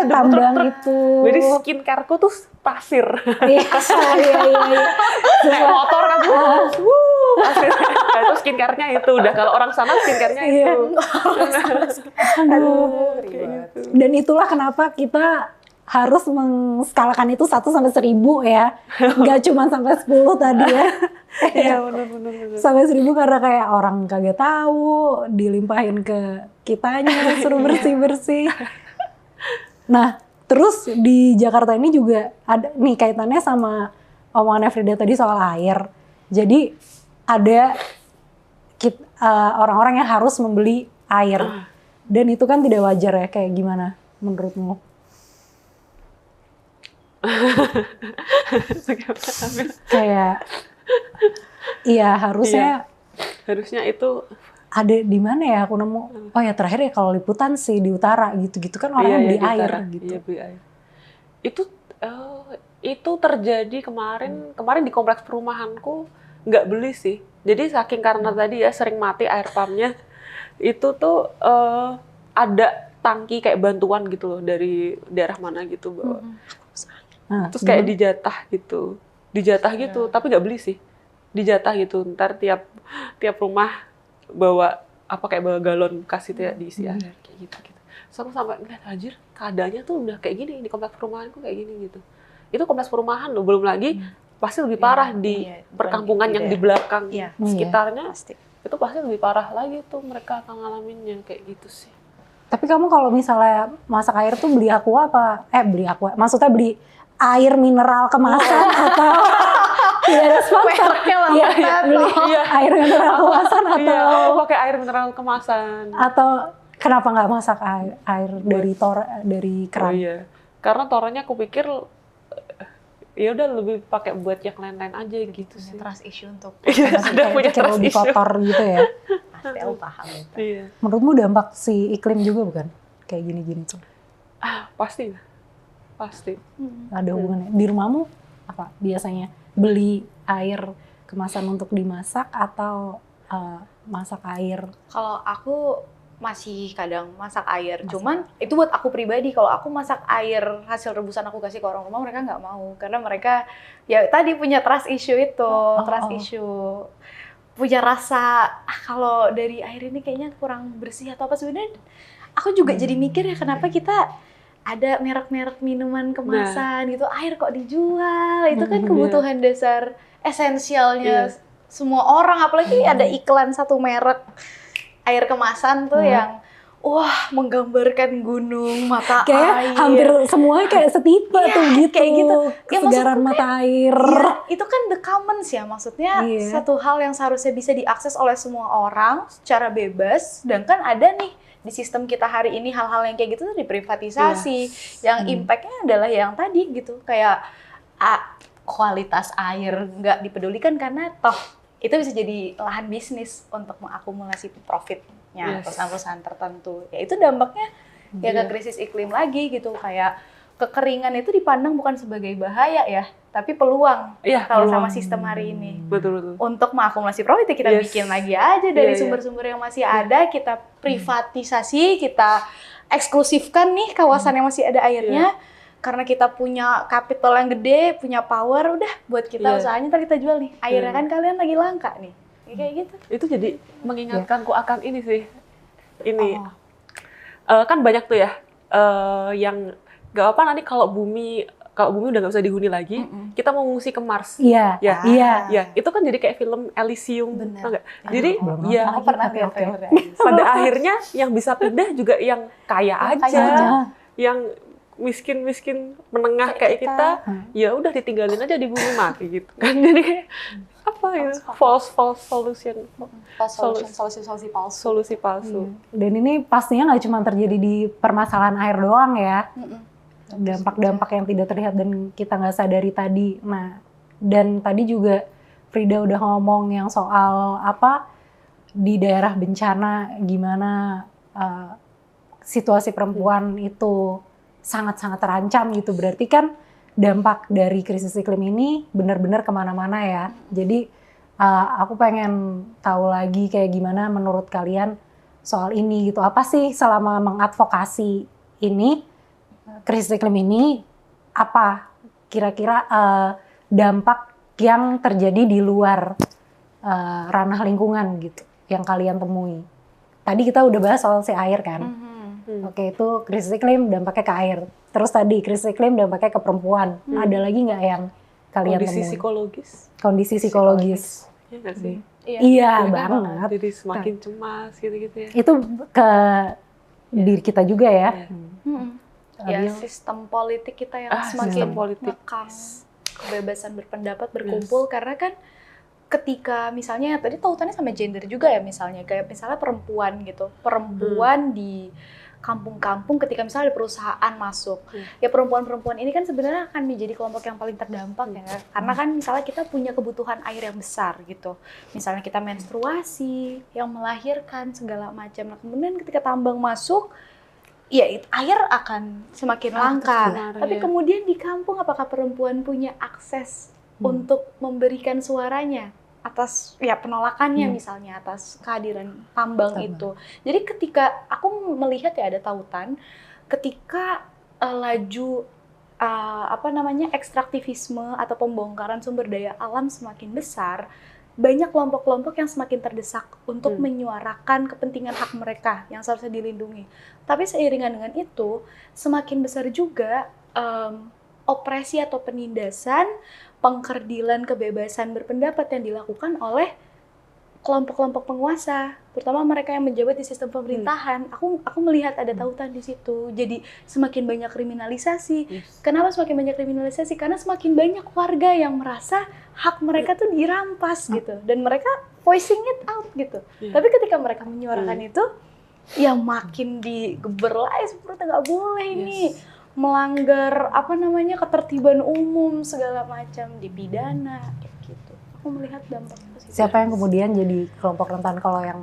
tambang itu. Jadi skincare-ku tuh pasir. Iya. Naik motor kan, pasir. Nah, itu skincare-nya itu udah, kalau orang sana skincare-nya itu. Aduh. Dan itulah kenapa kita harus mengskalakan itu 1 sampai 1000 ya. Nggak cuma sampai 10 tadi ya. Iya, benar. Sampai 1000 karena kayak orang kagak tahu, dilimpahin ke kitanya, suruh bersih-bersih. Nah, terus di Jakarta ini juga ada nih kaitannya sama omongannya Frida tadi soal air. Jadi ada orang-orang yang harus membeli air. Dan itu kan tidak wajar ya, kayak gimana menurutmu? Kayak iya harusnya itu ada di mana ya aku nemu, oh ya terakhir ya kalau liputan sih di utara gitu-gitu kan orang beli air gitu. Iya, beli air. Itu terjadi kemarin di kompleks perumahanku, nggak beli sih. Jadi saking karena tadi ya sering mati air pumpnya, itu tuh ada tangki kayak bantuan gitu loh dari daerah mana gitu bawa. Terus kayak dijatah gitu, tapi nggak beli sih, dijatah gitu. Ntar tiap rumah bawa bawa galon kasih diisi air kayak gitu. Terus aku sampai ngeliat anjir, keadaannya tuh udah kayak gini di kompleks perumahanku kayak gini gitu. Itu kompleks perumahan loh, belum lagi pasti lebih parah di perkampungan yang di belakang sekitarnya. Itu pasti lebih parah lagi tuh mereka akan ngalaminnya kayak gitu sih. Tapi kamu kalau misalnya masak air tuh beli aqua apa? Maksudnya beli air mineral kemasan atau tidak ada sponsor? Air mineral kemasan atau pakai air mineral kemasan. Atau kenapa nggak masak air dari keran? Oh iya, karena torannya aku pikir ya udah lebih pakai buat yang lain-lain aja gitu sih. Trust issue untuk sudah punya trust lebih issue. kotor gitu ya. pasti aku paham itu. Iya. Menurutmu dampak si iklim juga bukan? Kayak gini-gini tuh. Pasti. Ada hubungannya. Di rumahmu apa biasanya beli air kemasan untuk dimasak atau masak air? Kalau aku masih kadang masak air, cuman itu buat aku pribadi. Kalau aku masak air hasil rebusan aku kasih ke orang rumah, mereka nggak mau karena mereka ya tadi punya trust issue itu, issue, punya rasa kalau dari air ini kayaknya kurang bersih atau apa. Sebenarnya aku juga jadi mikir ya kenapa kita ada merek-merek minuman kemasan gitu, air kok dijual, itu kan kebutuhan dasar esensialnya semua orang, apalagi ada iklan satu merek air kemasan tuh yang wah menggambarkan gunung, mata kayak air. hampir semuanya kayak setipe tuh gitu. Kayak gitu. Ya, kesegaran mata air. Ya, itu kan the commons ya, maksudnya satu hal yang seharusnya bisa diakses oleh semua orang secara bebas, sedangkan ada nih di sistem kita hari ini hal-hal yang kayak gitu tuh diprivatisasi, yang impact-nya adalah yang tadi gitu, kayak kualitas air nggak dipedulikan karena toh itu bisa jadi lahan bisnis untuk mengakumulasi profitnya perusahaan-perusahaan tertentu. Ya itu dampaknya ya ke krisis iklim lagi gitu, kayak kekeringan itu dipandang bukan sebagai bahaya ya, tapi peluang kalau sama sistem hari ini. Betul. Untuk mengakumulasi profit ya kita bikin lagi aja dari sumber-sumber yang masih ada, kita privatisasi, kita eksklusifkan nih kawasan yang masih ada airnya. Karena kita punya capital yang gede, punya power, udah buat kita usahanya ntar kita jual nih. Airnya kan kalian lagi langka nih. Ya, kayak gitu. Itu jadi mengingatkanku akan ini sih. Ini kan banyak tuh ya yang gak apa nanti kalau bumi udah nggak bisa dihuni lagi, kita mau ngungsi ke Mars. Iya. Itu kan jadi kayak film Elysium, tau nggak? Jadi aku pernah lihat trailernya. Pada akhirnya yang bisa pindah juga yang kaya aja, yang miskin menengah kayak kita, ya udah ditinggalin aja di bumi mati gitu kan. Jadi apa ya? False solution. Solusi palsu. Dan ini pastinya nggak cuma terjadi di permasalahan air doang ya. Dampak-dampak yang tidak terlihat dan kita nggak sadari tadi. Nah, dan tadi juga Frida udah ngomong yang soal apa di daerah bencana gimana situasi perempuan itu sangat-sangat terancam gitu. Berarti kan dampak dari krisis iklim ini benar-benar kemana-mana ya. Jadi aku pengen tahu lagi kayak gimana menurut kalian soal ini gitu. Apa sih selama mengadvokasi ini, krisis iklim ini, apa kira-kira dampak yang terjadi di luar ranah lingkungan gitu yang kalian temui? Tadi kita udah bahas soal si air kan. Oke, itu krisis iklim dampaknya ke air. Terus tadi krisis iklim dampaknya ke perempuan. Ada lagi nggak yang kalian temui? Kondisi psikologis. Iya nggak sih? Iya banget. Jadi semakin cemas gitu-gitu ya. Itu ke diri kita juga ya. Ya sistem politik kita yang semakin ngekang kebebasan berpendapat, berkumpul, karena kan ketika misalnya tadi tautannya sama gender juga ya, misalnya kayak misalnya perempuan gitu, perempuan di kampung-kampung ketika misalnya ada perusahaan masuk, ya perempuan-perempuan ini kan sebenarnya akan menjadi kelompok yang paling terdampak ya, karena kan misalnya kita punya kebutuhan air yang besar gitu, misalnya kita menstruasi, yang melahirkan segala macam, nah kemudian ketika tambang masuk, ya air akan semakin langka, tapi kemudian di kampung apakah perempuan punya akses untuk memberikan suaranya atas ya penolakannya misalnya atas kehadiran tambang itu. Jadi ketika aku melihat ya ada tautan ketika laju ekstraktivisme atau pembongkaran sumber daya alam semakin besar, banyak kelompok-kelompok yang semakin terdesak untuk menyuarakan kepentingan hak mereka yang seharusnya dilindungi. Tapi seiringan dengan itu, semakin besar juga opresi atau penindasan, pengkerdilan kebebasan berpendapat yang dilakukan oleh kelompok-kelompok penguasa, terutama mereka yang menjabat di sistem pemerintahan. Aku melihat ada tautan di situ. Jadi semakin banyak kriminalisasi. Kenapa semakin banyak kriminalisasi? Karena semakin banyak warga yang merasa hak mereka tuh dirampas gitu, dan mereka voicing it out gitu. Tapi ketika mereka menyuarakan itu, ya makin digeberlai seperti nggak boleh ini melanggar ketertiban umum segala macam, dipidana kayak gitu. Aku melihat dampak positif. Siapa yang kemudian jadi kelompok rentan kalau yang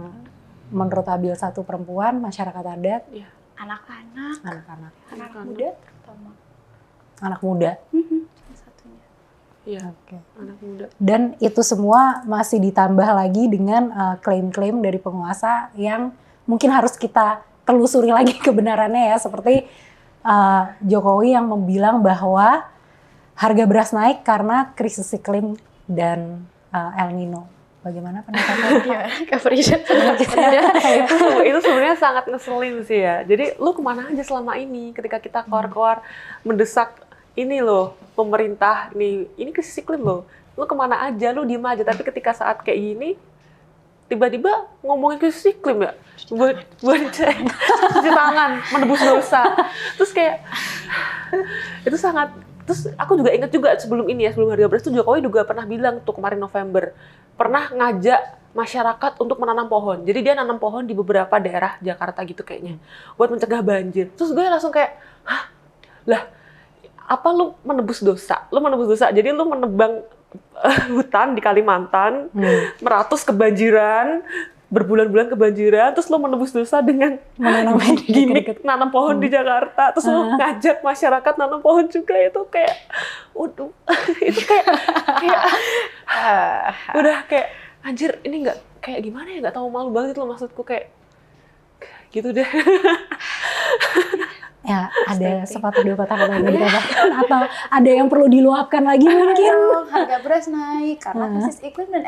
menurut Abil satu perempuan, masyarakat adat? Anak-anak muda terutama. Anak muda. Salah satunya. Iya, Oke. anak muda. Dan itu semua masih ditambah lagi dengan klaim-klaim dari penguasa yang mungkin harus kita telusuri lagi kebenarannya ya. Seperti Jokowi yang membilang bahwa harga beras naik karena krisis iklim dan El Nino. Bagaimana pendapatnya? Gimana Kak Frida? Itu sebenarnya sangat ngeselin sih ya. Jadi lu kemana aja selama ini ketika kita keluar-keluar mendesak ini loh pemerintah ini krisis iklim loh. Lu kemana aja, lu diem aja. Tapi ketika saat kayak gini tiba-tiba ngomongin krisis iklim ya, buat cuci tangan, menebus dosa. Terus kayak itu sangat. Terus aku juga ingat juga sebelum harga beras tuh Jokowi juga pernah bilang tuh kemarin November, pernah ngajak masyarakat untuk menanam pohon. Jadi dia nanam pohon di beberapa daerah Jakarta gitu kayaknya, buat mencegah banjir. Terus gue langsung kayak, hah? Lah, apa lu menebus dosa? Lu menebus dosa, jadi lu menebang hutan di Kalimantan, meratus kebanjiran, berbulan-bulan kebanjiran, terus lo menebus dosa dengan Menanam gimmick nanam pohon di Jakarta, terus lo ngajak masyarakat nanam pohon juga, itu kayak, waduh, itu kayak udah kayak, anjir, ini nggak kayak gimana ya, nggak tahu, malu banget itu maksudku, kayak gitu deh. Ya, ada sepatah dua patah kata yang dikatakan, atau ada yang perlu diluapkan lagi mungkin. Harga beras naik karena krisis iklim dan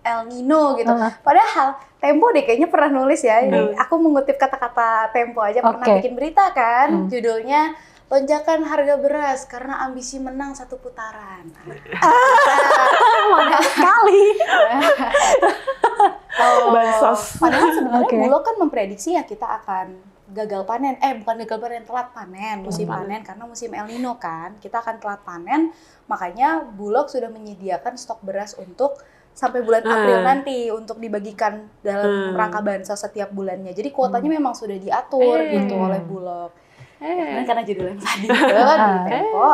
El Nino gitu. Padahal Tempo deh kayaknya pernah nulis ya. Ini aku mengutip kata-kata Tempo aja, pernah bikin berita kan, judulnya lonjakan harga beras karena ambisi menang satu putaran. Mantap sekali. Bansos. Padahal sebenarnya Bulog kan memprediksi ya kita akan gagal panen, bukan gagal panen, telat panen, musim panen karena musim El Nino kan, kita akan telat panen, makanya Bulog sudah menyediakan stok beras untuk sampai bulan April nanti untuk dibagikan dalam rangka bansos setiap bulannya. Jadi kuotanya memang sudah diatur gitu oleh Bulog. Karena judulnya tadi gitu di Tempo.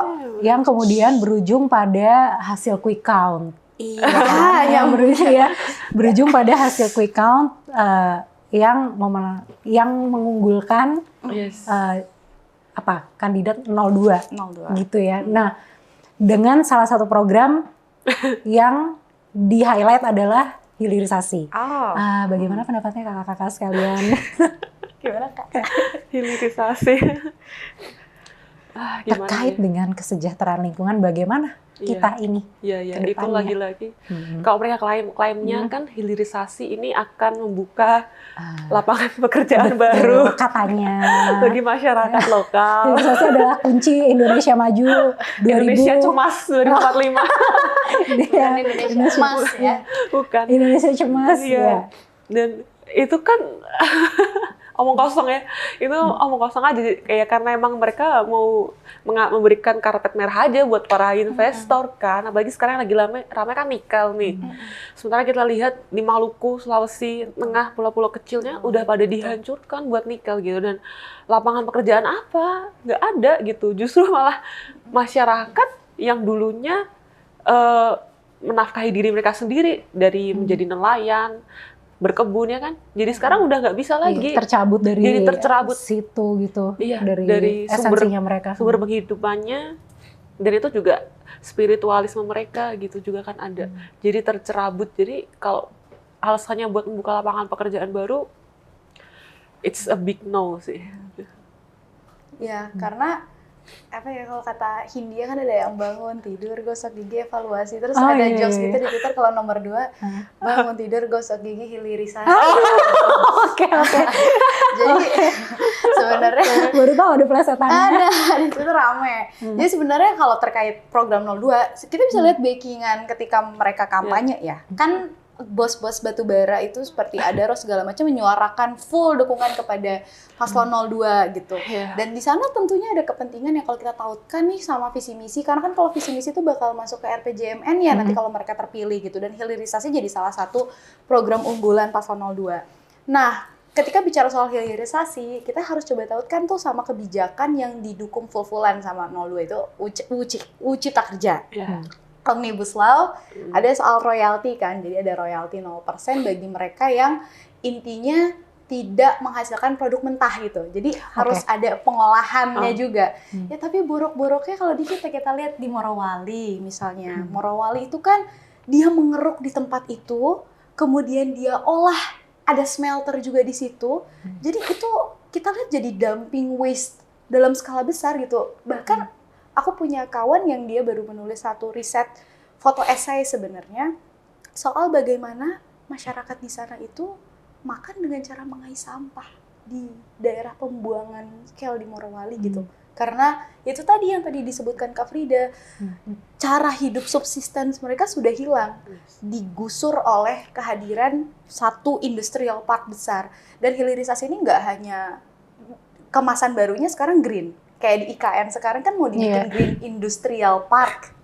Yang kemudian berujung pada hasil quick count. Iya, yang berujung pada hasil quick count yang mengunggulkan kandidat 02 gitu ya. Nah, dengan salah satu program yang di-highlight adalah hilirisasi. Bagaimana pendapatnya kakak-kakak sekalian? Gimana Kak? Hilirisasi. Terkait dengan kesejahteraan lingkungan, bagaimana kita ini? Iya, itu lagi-lagi. Kalau mereka klaimnya kan hilirisasi ini akan membuka lapangan pekerjaan baru katanya bagi masyarakat lokal. Hilirisasi adalah kunci Indonesia maju 2000. Indonesia cemas 2045. Indonesia emas ya. Bukan. Indonesia cemas ya. Dan itu kan omong kosong ya, itu omong kosong aja, kayak karena emang mereka mau memberikan karpet merah aja buat para investor kan, apalagi sekarang lagi ramai kan nikel nih. Sementara kita lihat di Maluku, Sulawesi Tengah, pulau-pulau kecilnya udah pada dihancurkan buat nikel gitu, dan lapangan pekerjaan apa? Nggak ada gitu, justru malah masyarakat yang dulunya menafkahi diri mereka sendiri dari menjadi nelayan, berkebun ya kan, jadi sekarang udah nggak bisa lagi, tercabut dari situ gitu, dari esensinya mereka, sumber penghidupannya, dan itu juga spiritualisme mereka gitu juga kan ada, jadi tercerabut. Jadi kalau alasannya buat membuka lapangan pekerjaan baru, it's a big no sih. Ya, karena apa ya, kalau kata Hindia kan ada yang bangun tidur gosok gigi evaluasi, terus ada jokes gitu di Twitter kalau nomor 2 bangun tidur gosok gigi hilirisasi. Oke. Jadi sebenarnya baru tahu ada plesetannya. Ada di Twitter rame. Jadi sebenarnya kalau terkait program 02 kita bisa lihat backingan ketika mereka kampanye ya kan. Bos-bos batubara itu seperti Adaro segala macam menyuarakan full dukungan kepada paslon 02 gitu. Dan di sana tentunya ada kepentingan yang kalau kita tautkan nih sama visi misi, karena kan kalau visi misi itu bakal masuk ke RPJMN ya nanti kalau mereka terpilih gitu, dan hilirisasi jadi salah satu program unggulan paslon 02. Nah, ketika bicara soal hilirisasi, kita harus coba tautkan tuh sama kebijakan yang didukung full-fullan sama 02 itu UU Cipta Kerja. Omnibus Law, ada soal royalti kan, jadi ada royalti 0% bagi mereka yang intinya tidak menghasilkan produk mentah gitu. Jadi harus ada pengolahannya juga. Ya tapi borok-boroknya kalau di kita lihat di Morowali misalnya. Morowali itu kan dia mengeruk di tempat itu, kemudian dia olah, ada smelter juga di situ. Jadi itu kita lihat jadi dumping waste dalam skala besar gitu. Bahkan aku punya kawan yang dia baru menulis satu riset foto esai sebenarnya soal bagaimana masyarakat di sana itu makan dengan cara mengais sampah di daerah pembuangan Kel di Morowali gitu. Karena itu tadi yang tadi disebutkan Kak Frida, cara hidup subsisten mereka sudah hilang, digusur oleh kehadiran satu industrial park besar. Dan hilirisasi ini nggak hanya kemasan barunya sekarang green, kayak di IKN sekarang kan mau dibikin green industrial park.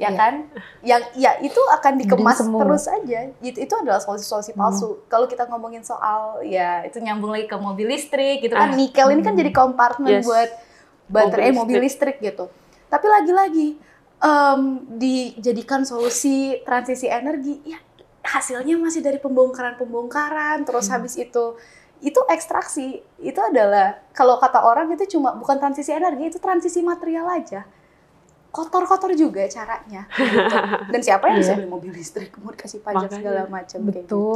Ya kan, yang ya itu akan dikemas terus aja. Itu adalah solusi-solusi palsu. Kalau kita ngomongin soal ya itu nyambung lagi ke mobil listrik gitu kan, nikel ini kan jadi kompartemen buat baterai mobil listrik gitu. Tapi lagi-lagi dijadikan solusi transisi energi, ya hasilnya masih dari pembongkaran, terus habis itu ekstraksi. Itu adalah kalau kata orang itu cuma bukan transisi energi, itu transisi material aja. Kotor-kotor juga caranya gitu. Dan siapa yang bisa beli mobil listrik mau dikasih pajak segala macam kayak gitu.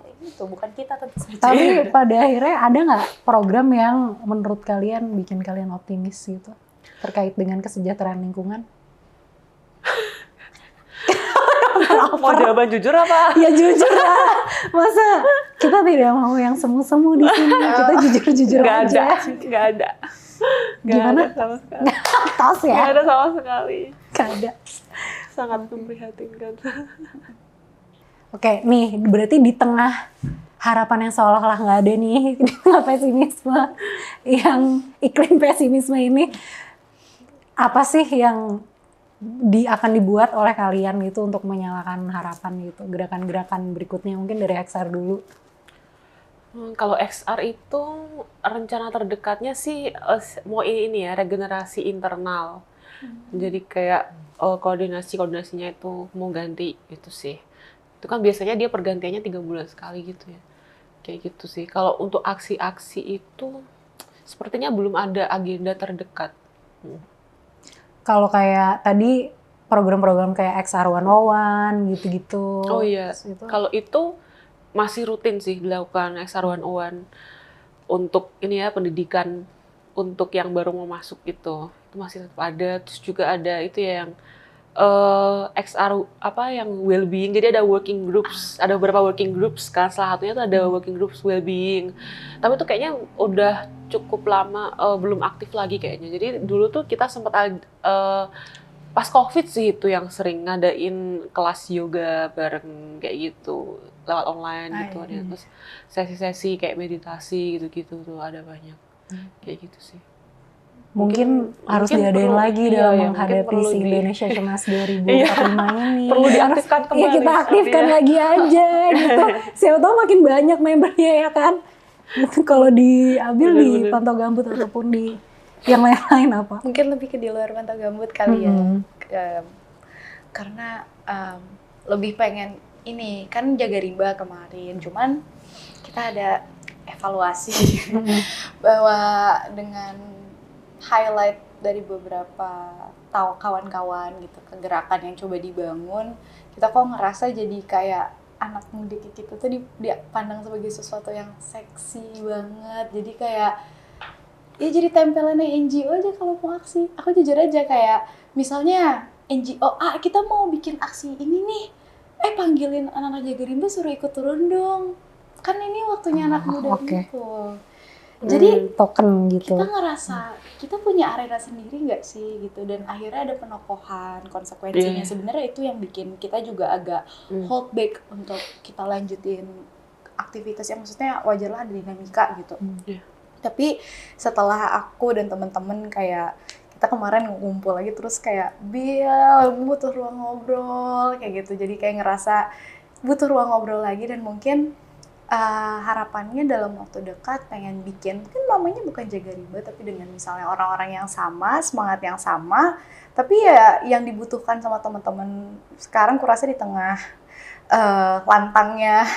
Kayak gitu, bukan kita tentu saja. Tapi pada akhirnya ada nggak program yang menurut kalian bikin kalian optimis gitu terkait dengan kesejahteraan lingkungan? Mau jawaban jujur apa? Ya jujur lah. Masa kita tidak mau yang semu-semu di sini. Kita jujur-jujur aja. Nggak ada. Gimana? Gak ada sama sekali. Tas ya? Gak ada sama sekali. Gak ada. Sangat memprihatinkan. Oke, nih berarti di tengah harapan yang seolah-olah nggak ada nih, di tengah pesimisme, yang iklim pesimisme ini, apa sih yang akan dibuat oleh kalian gitu untuk menyalakan harapan gitu, gerakan-gerakan berikutnya mungkin dari XR dulu. Kalau XR itu rencana terdekatnya sih mau ini ya regenerasi internal. Jadi kayak koordinasinya itu mau ganti itu sih. Itu kan biasanya dia pergantiannya 3 bulan sekali gitu ya. Kayak gitu sih. Kalau untuk aksi-aksi itu sepertinya belum ada agenda terdekat. Kalau kayak tadi program-program kayak XR 101 gitu-gitu. Oh iya. Kalau itu masih rutin sih dilakukan XR 101 untuk ini ya pendidikan untuk yang baru mau masuk itu masih tetap ada. Terus juga ada itu ya yang XR apa yang well-being, jadi ada working groups, ada beberapa working groups kan, salah satunya tuh ada working groups well-being, tapi itu kayaknya udah cukup lama belum aktif lagi kayaknya. Jadi dulu tuh kita sempat pas COVID sih itu yang sering ngadain kelas yoga bareng kayak gitu lewat online gitu. Ada terus sesi-sesi kayak meditasi gitu-gitu tuh ada banyak kayak gitu sih. Mungkin harus diadain lagi dalam menghadapi si Indonesia Cemas 2045 ini. Perlu diaktifkan kembali. Iya, kita aktifkan lagi aja gitu. Siapa tahu makin banyak membernya ya kan. Kalau diambil di Pantau Gambut ataupun di yang lain-lain apa? Mungkin lebih ke di luar Pantau Gambut kali ya. Karena lebih pengen ini kan jaga rimba kemarin, cuman kita ada evaluasi bahwa dengan highlight dari beberapa kawan-kawan gitu kegerakan yang coba dibangun, kita kok ngerasa jadi kayak anak muda kita tuh dipandang sebagai sesuatu yang seksi banget. Jadi kayak ya jadi tempelannya NGO aja kalau mau aksi. Aku jujur aja kayak misalnya NGO kita mau bikin aksi ini nih, panggilin anak-anak jaga rimba suruh ikut turun dong, kan ini waktunya anak muda gitu. Jadi token gitu. Kita ngerasa kita punya arena sendiri nggak sih gitu, dan akhirnya ada penokohan konsekuensinya. Sebenarnya itu yang bikin kita juga agak hold back untuk kita lanjutin aktivitas yang maksudnya wajarlah ada dinamika gitu. Tapi setelah aku dan teman-teman kayak kita kemarin ngumpul lagi terus kayak Bill butuh ruang ngobrol kayak gitu, jadi kayak ngerasa butuh ruang ngobrol lagi. Dan mungkin harapannya dalam waktu dekat pengen bikin, mungkin namanya bukan jaga rimba tapi dengan misalnya orang-orang yang sama, semangat yang sama, tapi ya yang dibutuhkan sama teman-teman sekarang kurasa di tengah lantangnya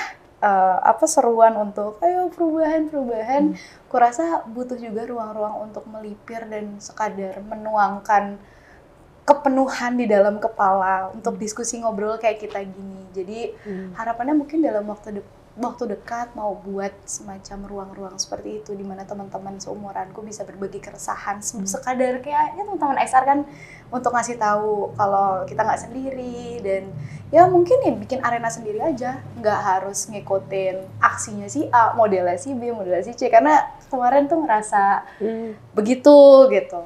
seruan untuk ayo perubahan. Kurasa butuh juga ruang-ruang untuk melipir dan sekadar menuangkan kepenuhan di dalam kepala untuk diskusi ngobrol kayak kita gini. Jadi harapannya mungkin dalam waktu dekat mau buat semacam ruang-ruang seperti itu di mana teman-teman seumuranku bisa berbagi keresahan sekadar kayak ya teman-teman XR kan untuk ngasih tahu kalau kita nggak sendiri dan ya mungkin ya bikin arena sendiri aja, nggak harus ngikutin aksinya si A, modelnya si B, modelnya si C karena kemarin tuh ngerasa begitu gitu.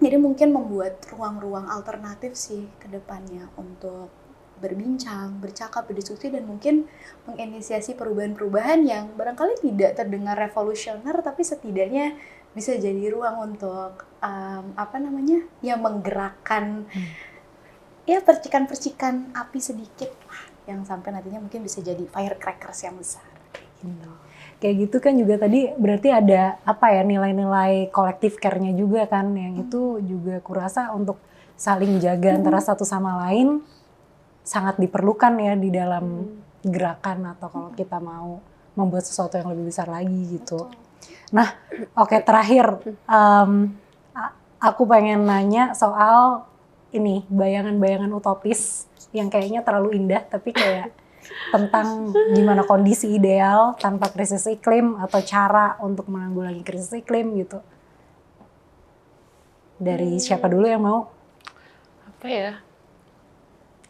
Jadi mungkin membuat ruang-ruang alternatif sih ke depannya untuk berbincang, bercakap, berdiskusi, dan mungkin menginisiasi perubahan-perubahan yang barangkali tidak terdengar revolusioner, tapi setidaknya bisa jadi ruang untuk ya menggerakkan ya percikan-percikan api sedikit lah, yang sampai nantinya mungkin bisa jadi firecrackers yang besar. Gitu. Kayak gitu kan juga tadi berarti ada nilai-nilai kolektif care-nya juga kan, yang itu juga kurasa untuk saling jaga antara satu sama lain sangat diperlukan ya di dalam gerakan atau kalau kita mau membuat sesuatu yang lebih besar lagi gitu. Nah, oke, terakhir aku pengen nanya soal ini bayangan-bayangan utopis yang kayaknya terlalu indah tapi kayak tentang gimana kondisi ideal tanpa krisis iklim atau cara untuk menanggulangi krisis iklim gitu. Dari siapa dulu yang mau? Apa ya?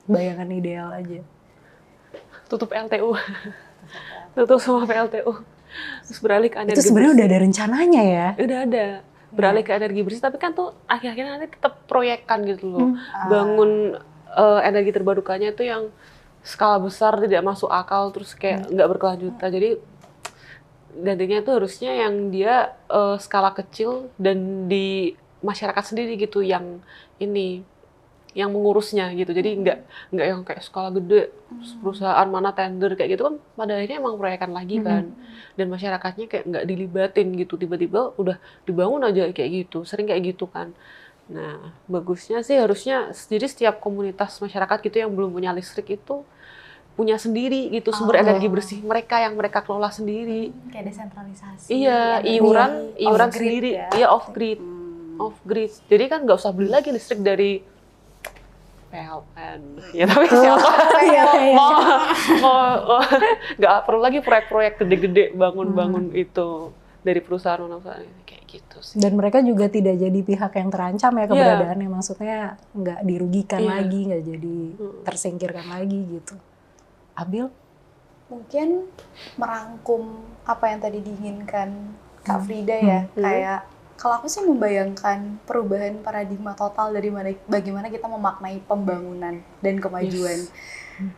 Bayangan ideal aja. Tutup LTU. Tutup semua PLTU. Terus beralih ke energi Itu sebenarnya udah ada rencananya ya? Udah ada. Beralih ke energi bersih, tapi kan tuh akhir-akhirnya nanti tetap proyekkan gitu loh. Bangun energi terbarukannya itu yang skala besar, tidak masuk akal, terus kayak nggak berkelanjutan. Jadi nantinya itu harusnya yang dia skala kecil dan di masyarakat sendiri gitu yang ini, yang mengurusnya gitu. Jadi nggak yang kayak skala gede, perusahaan mana tender kayak gitu kan pada akhirnya emang proyekan lagi kan. Dan masyarakatnya kayak nggak dilibatin gitu, tiba-tiba udah dibangun aja kayak gitu, sering kayak gitu kan. Nah, bagusnya sih harusnya jadi setiap komunitas masyarakat gitu yang belum punya listrik itu punya sendiri gitu sumber energi bersih mereka yang mereka kelola sendiri. Kayak desentralisasi. Iya, iuran sendiri, ya off grid. Off grid. Jadi kan nggak usah beli lagi listrik dari PLN. Ya tapi siapa nggak perlu lagi proyek-proyek gede-gede bangun-bangun itu dari perusahaan-perusahaan kayak gitu sih. Dan mereka juga tidak jadi pihak yang terancam ya keberadaannya, maksudnya nggak dirugikan lagi, nggak jadi tersingkirkan lagi gitu. Abil? Mungkin merangkum apa yang tadi diinginkan Kak Frida ya, kayak kalau aku sih membayangkan perubahan paradigma total dari bagaimana kita memaknai pembangunan dan kemajuan.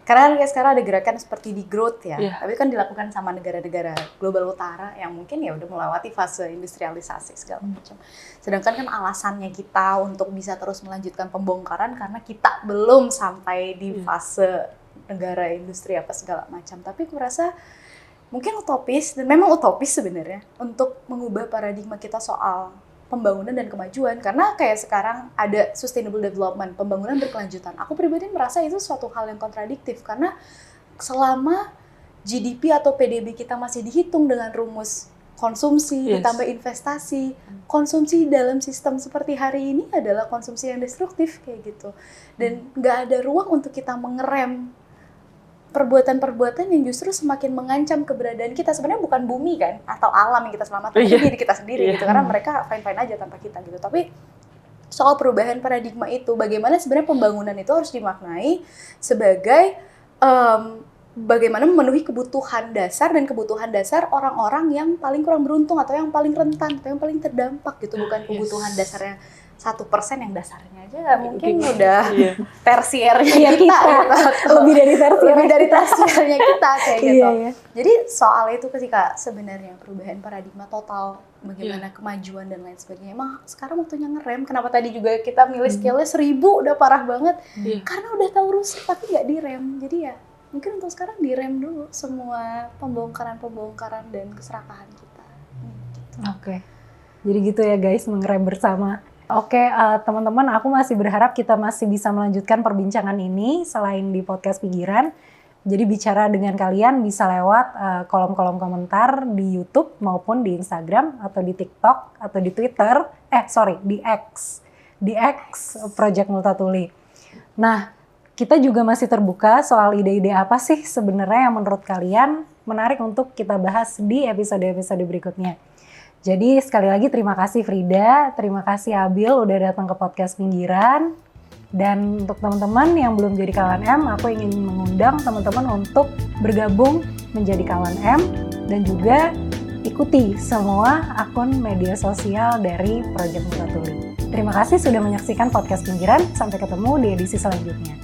Karena kayak sekarang ada gerakan seperti di growth ya, tapi kan dilakukan sama negara-negara global utara yang mungkin ya udah melewati fase industrialisasi segala macam. Sedangkan kan alasannya kita untuk bisa terus melanjutkan pembongkaran karena kita belum sampai di fase negara industri apa segala macam. Tapi aku rasa mungkin utopis, dan memang utopis sebenarnya untuk mengubah paradigma kita soal pembangunan dan kemajuan. Karena kayak sekarang ada sustainable development, pembangunan berkelanjutan. Aku pribadi merasa itu suatu hal yang kontradiktif, karena selama GDP atau PDB kita masih dihitung dengan rumus konsumsi, ditambah investasi, konsumsi dalam sistem seperti hari ini adalah konsumsi yang destruktif kayak gitu. Dan nggak ada ruang untuk kita mengerem perbuatan-perbuatan yang justru semakin mengancam keberadaan kita. Sebenarnya bukan bumi kan, atau alam yang kita selamatkan, tapi diri kita sendiri gitu. Karena mereka fine-fine aja tanpa kita gitu. Tapi soal perubahan paradigma itu, bagaimana sebenarnya pembangunan itu harus dimaknai sebagai bagaimana memenuhi kebutuhan dasar dan kebutuhan dasar orang-orang yang paling kurang beruntung atau yang paling rentan atau yang paling terdampak gitu. Bukan kebutuhan dasarnya 1% yang dasarnya aja mungkin udah tersiernya kita gitu. lebih dari tersiernya kita kayak gitu. Jadi soal itu ketika sebenarnya perubahan paradigma total, bagaimana kemajuan dan lain sebagainya, emang sekarang waktunya ngerem. Kenapa tadi juga kita milih scale-nya 1000 udah parah banget, karena udah tahu rusak tapi nggak direm. Jadi ya mungkin untuk sekarang direm dulu semua pembongkaran dan keserakahan kita. Oke. Jadi gitu ya guys, mengerem bersama. Oke, teman-teman, aku masih berharap kita masih bisa melanjutkan perbincangan ini selain di podcast Pikiran. Jadi bicara dengan kalian bisa lewat kolom-kolom komentar di YouTube maupun di Instagram atau di TikTok atau di Twitter. Di X Project Multatuli. Nah, kita juga masih terbuka soal ide-ide apa sih sebenarnya yang menurut kalian menarik untuk kita bahas di episode-episode berikutnya. Jadi sekali lagi terima kasih Frida, terima kasih Abil udah datang ke podcast Pinggiran. Dan untuk teman-teman yang belum jadi kawan M, aku ingin mengundang teman-teman untuk bergabung menjadi kawan M dan juga ikuti semua akun media sosial dari Project Multatuli. Terima kasih sudah menyaksikan podcast Pinggiran. Sampai ketemu di edisi selanjutnya.